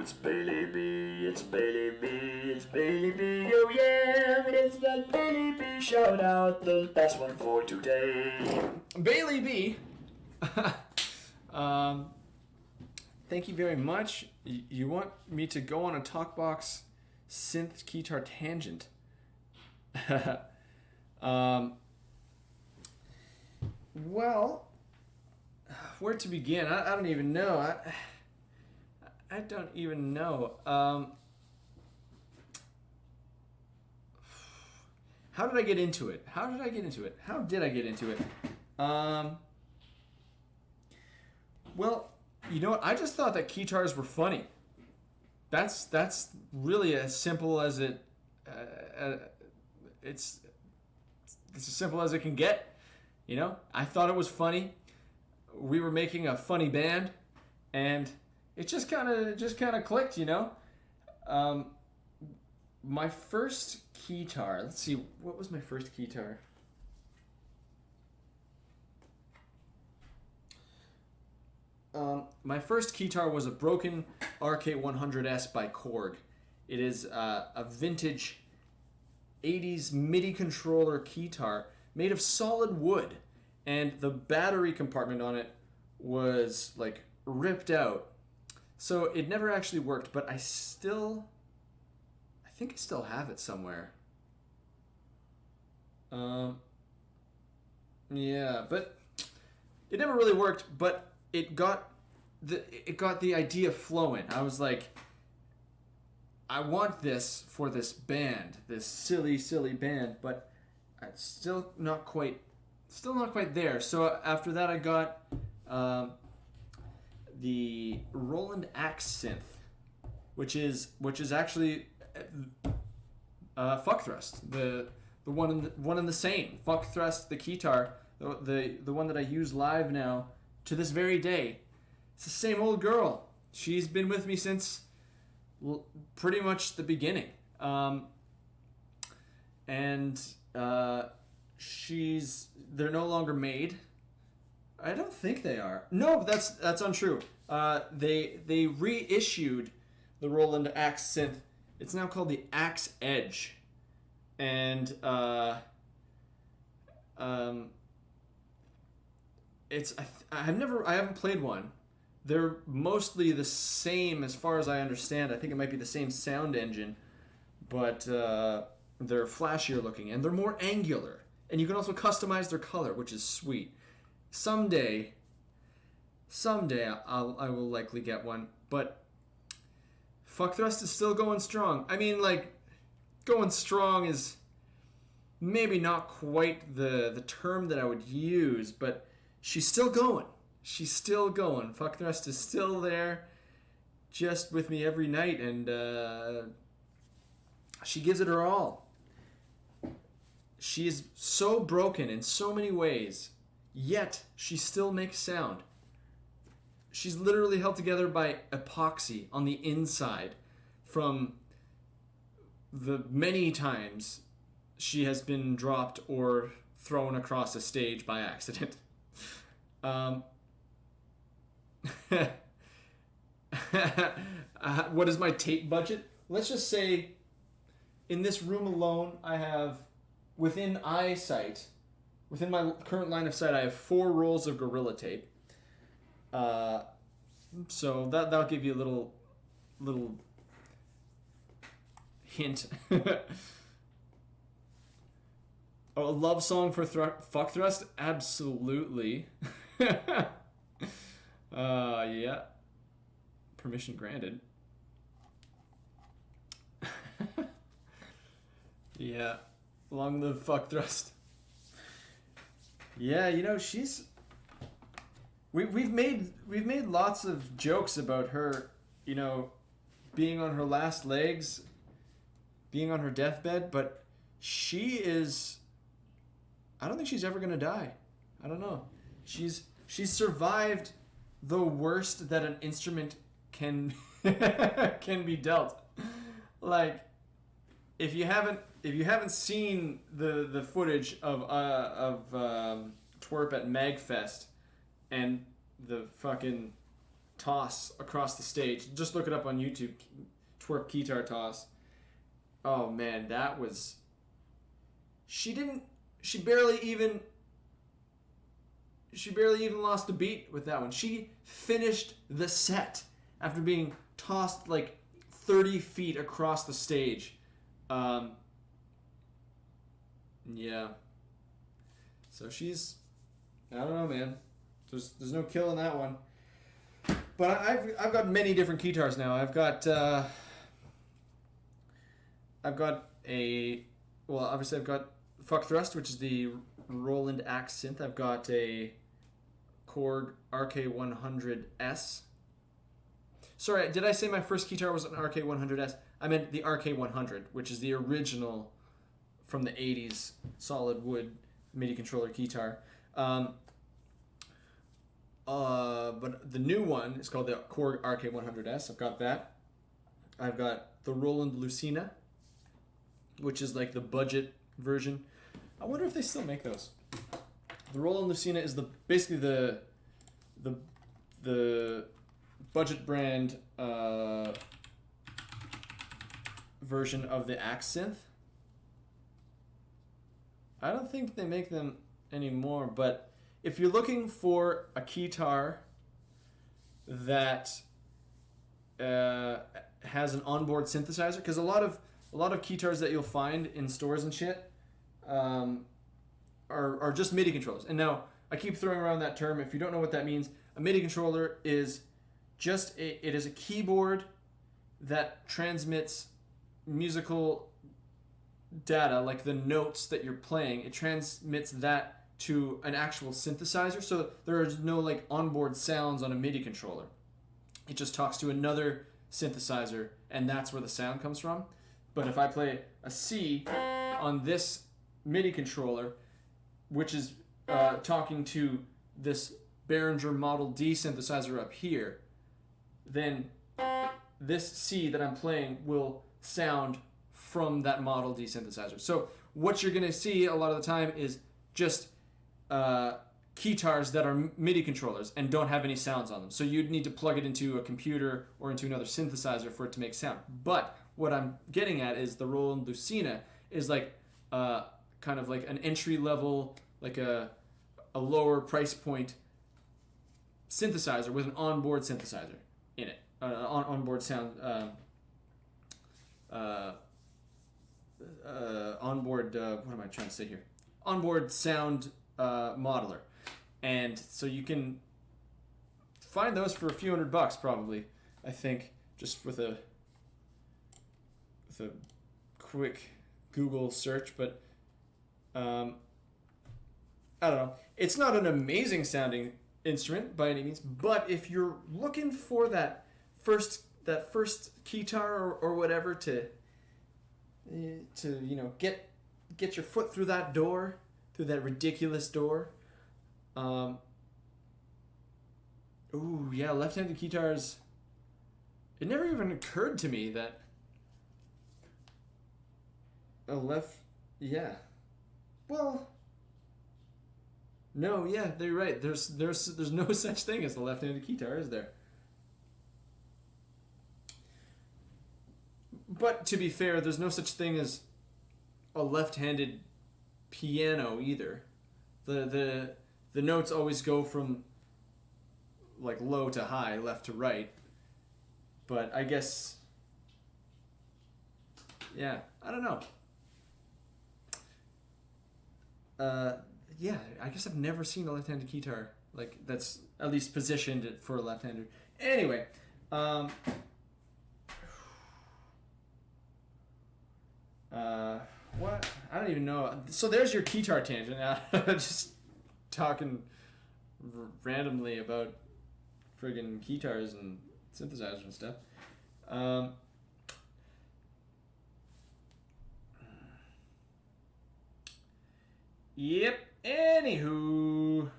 Speaker 2: it's Bailey B, it's Bailey B, it's Bailey B, oh yeah, it's that Bailey B shout out, the best one for today.
Speaker 3: Bailey B. Thank you very much. You want me to go on a Talkbox synth guitar tangent? Well, where to begin? I don't even know. I don't even know. How did I get into it? How did I get into it? Well, you know what? I just thought that guitars were funny. That's really as simple as it. It's as simple as it can get. You know, I thought it was funny. We were making a funny band, and it just kind of clicked. You know, my first guitar. Let's see, what was my first guitar? My first guitar was a broken RK100S by Korg. It is a vintage 80s MIDI controller guitar made of solid wood, and the battery compartment on it was like ripped out. So it never actually worked, but I think I still have it somewhere. Yeah, but it never really worked, but it got the idea flowing. I was like, I want this for this band, this silly band, but it's still not quite there. So after that, I got the Roland Axe synth, which is actually Fuck Thrust, the one in the same Fuck Thrust, the guitar, the one that I use live now to this very day. It's the same old girl. She's been with me since pretty much the beginning, and they're no longer made. I don't think they are. No, that's untrue. They reissued the Roland Axe synth. It's now called the Axe Edge, and I haven't played one. They're mostly the same as far as I understand. I think it might be the same sound engine, but they're flashier looking and they're more angular. And you can also customize their color, which is sweet. Someday I will likely get one, but Fuck Thrust is still going strong. I mean, like, going strong is maybe not quite the term that I would use, but she's still going. She's still going. Fuck Thrust is still there, just with me every night, and she gives it her all. She is so broken in so many ways, yet she still makes sound. She's literally held together by epoxy on the inside from the many times she has been dropped or thrown across a stage by accident. What is my tape budget? Let's just say in this room alone, I have, within eyesight, within my current line of sight, I have 4 rolls of Gorilla Tape. So that'll give you a little hint. A love song for Fuck Thrust? Absolutely. Yeah. Permission granted. Yeah. Long live Fuck Thrust. Yeah, you know, we've made lots of jokes about her, you know, being on her last legs, being on her deathbed, but I don't think she's ever gonna die. I don't know. She's survived the worst that an instrument can can be dealt. Like, if you haven't seen the footage of Twerp at Magfest and the fucking toss across the stage. Just look it up on YouTube. Twerp guitar toss. Oh man, that was. She barely even lost a beat with that one. She finished the set after being tossed like 30 feet across the stage. Yeah. So she's, I don't know, man. There's no killing that one. But I've got many different guitars now. I've got obviously I've got Fuck Thrust, which is the Roland Axe synth. I've got a Korg RK100S. Sorry, did I say my first guitar was an RK100S? I meant the RK100, which is the original from the 80s solid wood MIDI controller guitar. But the new one is called the Korg RK100S. I've got that. I've got the Roland Lucina, which is like the budget version. I wonder if they still make those. The Roland Lucina is basically the budget brand version of the Axe synth. I don't think they make them anymore, but if you're looking for a guitar that has an onboard synthesizer, because a lot of guitars that you'll find in stores and shit are just MIDI controllers. And now I keep throwing around that term. If you don't know what that means, a MIDI controller is just it is a keyboard that transmits musical data, like the notes that you're playing. It transmits that to an actual synthesizer, so there is no like onboard sounds on a MIDI controller. It just talks to another synthesizer, and that's where the sound comes from. But if I play a C on this MIDI controller, which is talking to this Behringer Model D synthesizer up here, then this C that I'm playing will sound from that Model D synthesizer. So what you're going to see a lot of the time is just guitars that are MIDI controllers and don't have any sounds on them. So you'd need to plug it into a computer or into another synthesizer for it to make sound. But what I'm getting at is the Roland Lucina is like kind of like an entry level, like a lower price point synthesizer with an onboard synthesizer in it, onboard sound, onboard. What am I trying to say here? Onboard sound modeler, and so you can find those for a few $100 probably. I think just with a quick Google search, but I don't know. It's not an amazing sounding instrument by any means, but if you're looking for that first guitar or whatever to get your foot through that door, through that ridiculous door. Ooh, yeah, left-handed guitars. It never even occurred to me that yeah. Well, no, yeah, they're right. There's no such thing as the left-handed guitar, is there? But to be fair, there's no such thing as a left-handed piano either. The notes always go from like low to high, left to right. But I guess, yeah, I don't know. Yeah, I guess I've never seen a left-handed guitar like that's at least positioned for a left-hander. Anyway, what? I don't even know. So there's your guitar tangent. Just talking randomly about friggin' guitars and synthesizers and stuff. Yep. Anywho,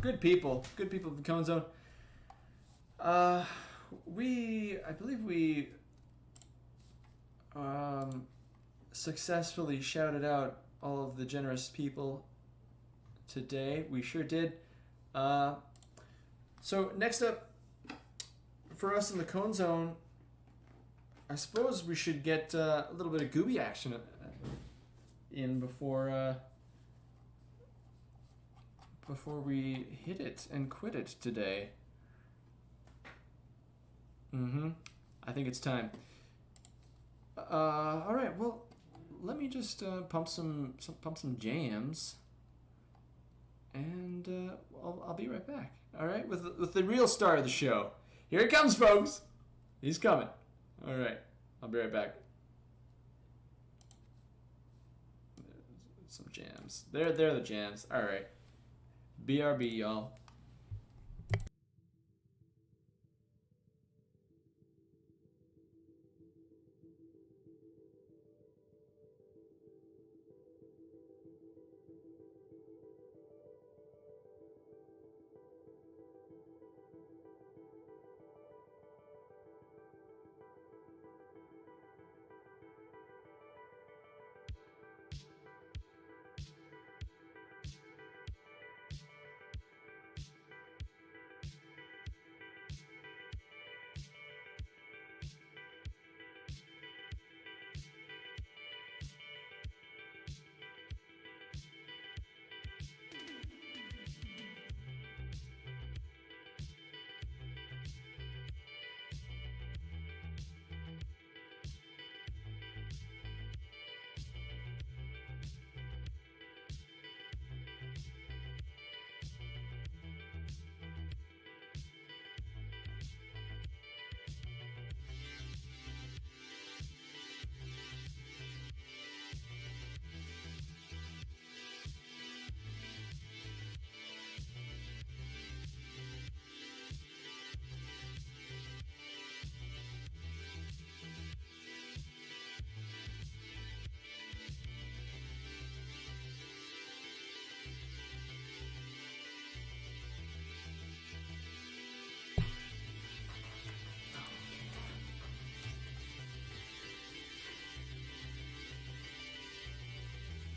Speaker 3: good people of the Cone Zone. I believe we successfully shouted out all of the generous people today. We sure did. So next up, for us in the Cone Zone, I suppose we should get a little bit of Gooby action in before we hit it and quit it today. I think it's time. All right. Well, let me just pump some jams, and I'll be right back. All right, with the real star of the show. Here it comes, folks. He's coming. All right, I'll be right back. Some jams. They're the jams. All right. BRB, y'all.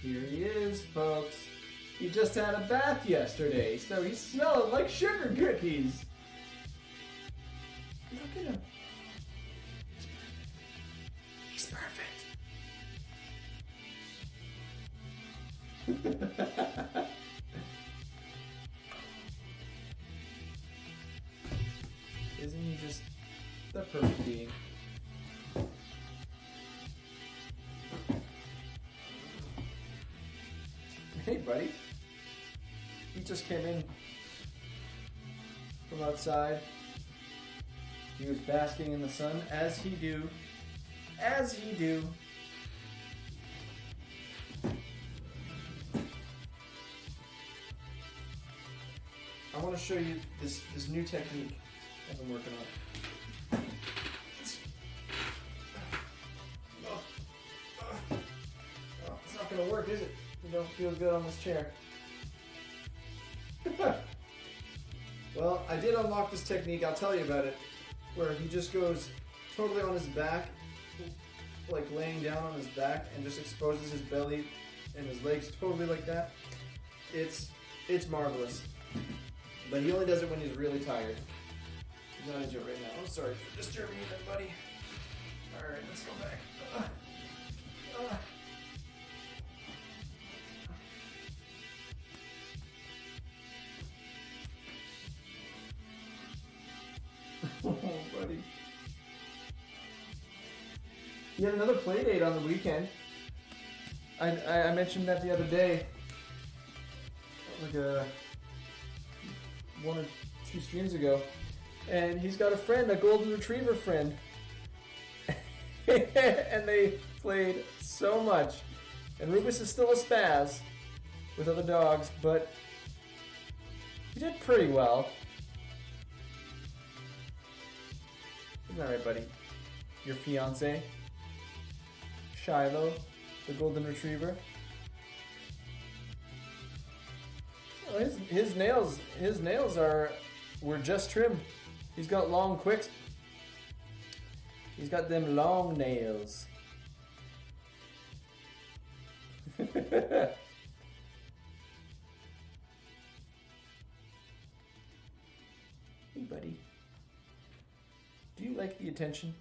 Speaker 3: Here he is, folks. He just had a bath yesterday, so he's smelling like sugar cookies. Look at him. He's perfect. Isn't he just the perfect being? Hey, buddy. He just came in from outside. He was basking in the sun, as he do. As he do. I want to show you this new technique I've been working on. Oh, it's not going to work, is it? You don't feel good on this chair. Well, I did unlock this technique, I'll tell you about it, where he just goes totally on his back, like laying down on his back, and just exposes his belly and his legs totally like that. It's marvelous. But he only does it when he's really tired. He's not into it right now. I'm sorry for disturbing you then, buddy. Alright, let's go back. Oh, buddy. You had another play date on the weekend. I mentioned that the other day. Like one or two streams ago. And he's got a friend, a golden retriever friend. And they played so much. And Rufus is still a spaz with other dogs, but he did pretty well. Isn't that right, buddy? Your fiance, Shiloh, the golden retriever. Oh, his nails were just trimmed. He's got long quicks. He's got them long nails. Hey, buddy. like the attention?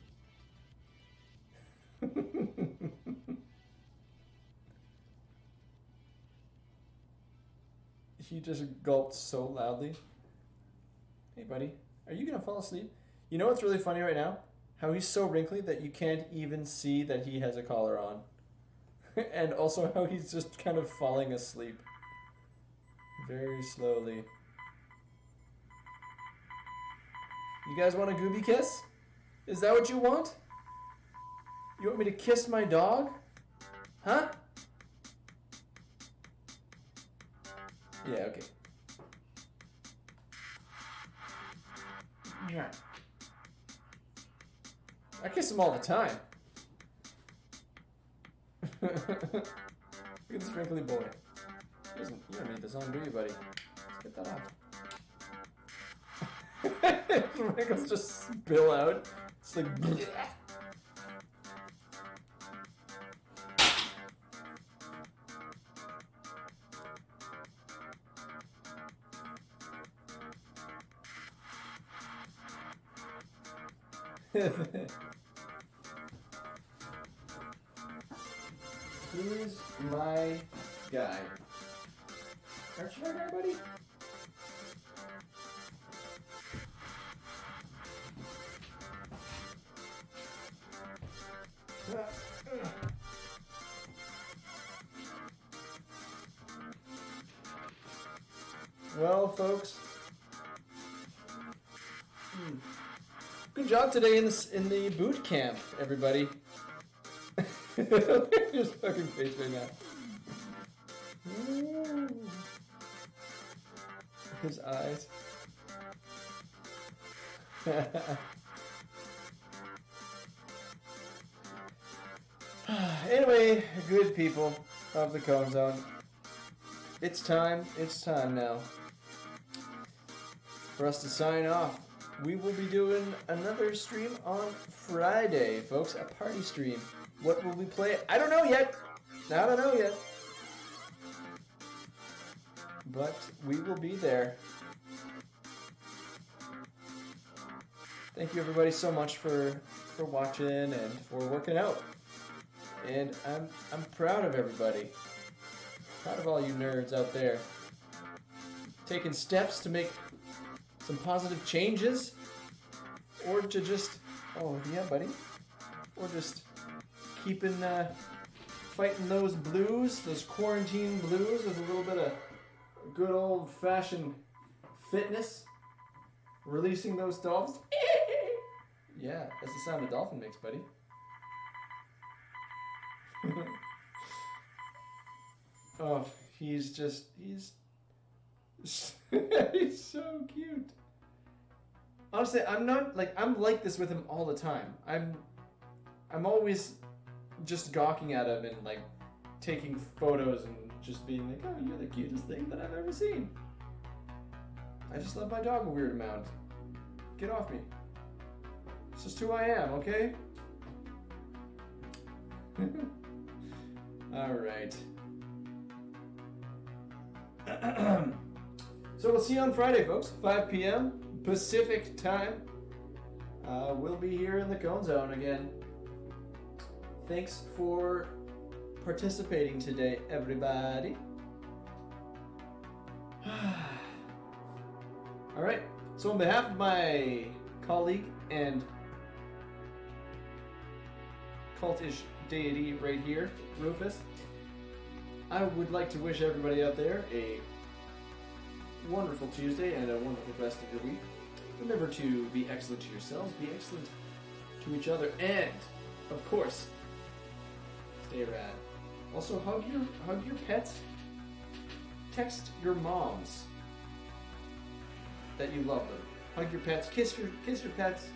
Speaker 3: He just gulped so loudly. Hey, buddy, are you gonna fall asleep? You know what's really funny right now? How he's so wrinkly that you can't even see that he has a collar on. And also how he's just kind of falling asleep. Very slowly. You guys want a Gooby kiss? Is that what you want? You want me to kiss my dog? Huh? Yeah, okay. Yeah. I kiss him all the time. Look at this wrinkly boy. You don't need this on, do you, buddy? Let's get that off. His wrinkles just spill out. It's like... bleh. Who's my guy? Aren't you my guy, buddy? Well, folks, good job today in the boot camp, everybody. Look at his fucking face right now. Ooh. His eyes. Anyway, good people of the Cone Zone. It's time now for us to sign off. We will be doing another stream on Friday, folks, a party stream. What will we play? I don't know yet. But we will be there. Thank you everybody so much for watching and for working out. And I'm proud of everybody. Proud of all you nerds out there. Taking steps to make some positive changes. Or to just, oh yeah buddy. Or just keeping, fighting those blues, those quarantine blues with a little bit of good old-fashioned fitness. Releasing those dolphins. Yeah, that's the sound a dolphin makes, buddy. Oh, he's he's so cute. Honestly, I'm like this with him all the time. I'm always just gawking at him and like taking photos and just being like, oh, you're the cutest thing that I've ever seen. I just love my dog a weird amount. Get off me. It's just who I am, okay? Alright. So we'll see you on Friday, folks. 5 p.m. Pacific time. We'll be here in the Cone Zone again. Thanks for participating today, everybody. Alright, so on behalf of my colleague and cultish deity right here, Rufus, I would like to wish everybody out there a wonderful Tuesday and a wonderful rest of your week. Remember to be excellent to yourselves, be excellent to each other, and, of course, stay rad. Also, hug your pets. Text your moms that you love them. Hug your pets. Kiss your pets.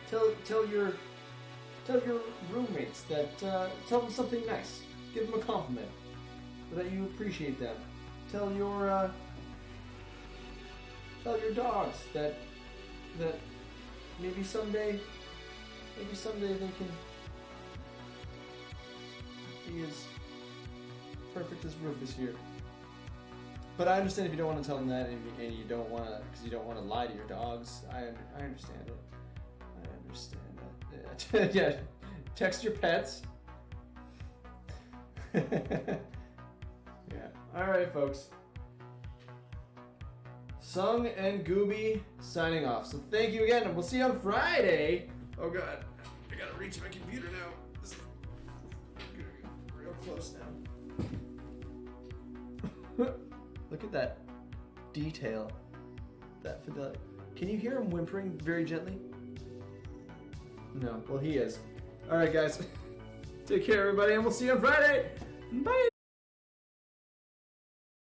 Speaker 3: Tell your roommates that tell them something nice. Give them a compliment, so that you appreciate them. Tell your dogs that maybe someday they can be as perfect as Rufus here. But I understand if you don't want to tell them that, and you don't want to, because you don't want to lie to your dogs. I understand it. I understand it. Yeah. Text your pets. Yeah. All right, folks. Sung and Gooby signing off. So thank you again, and we'll see you on Friday. Oh God, I gotta reach my computer now. This is real close now. Look at that detail. That fidelity. Can you hear him whimpering very gently? No. Well, he is. All right, guys. Take care, everybody, and we'll see you on Friday. Bye.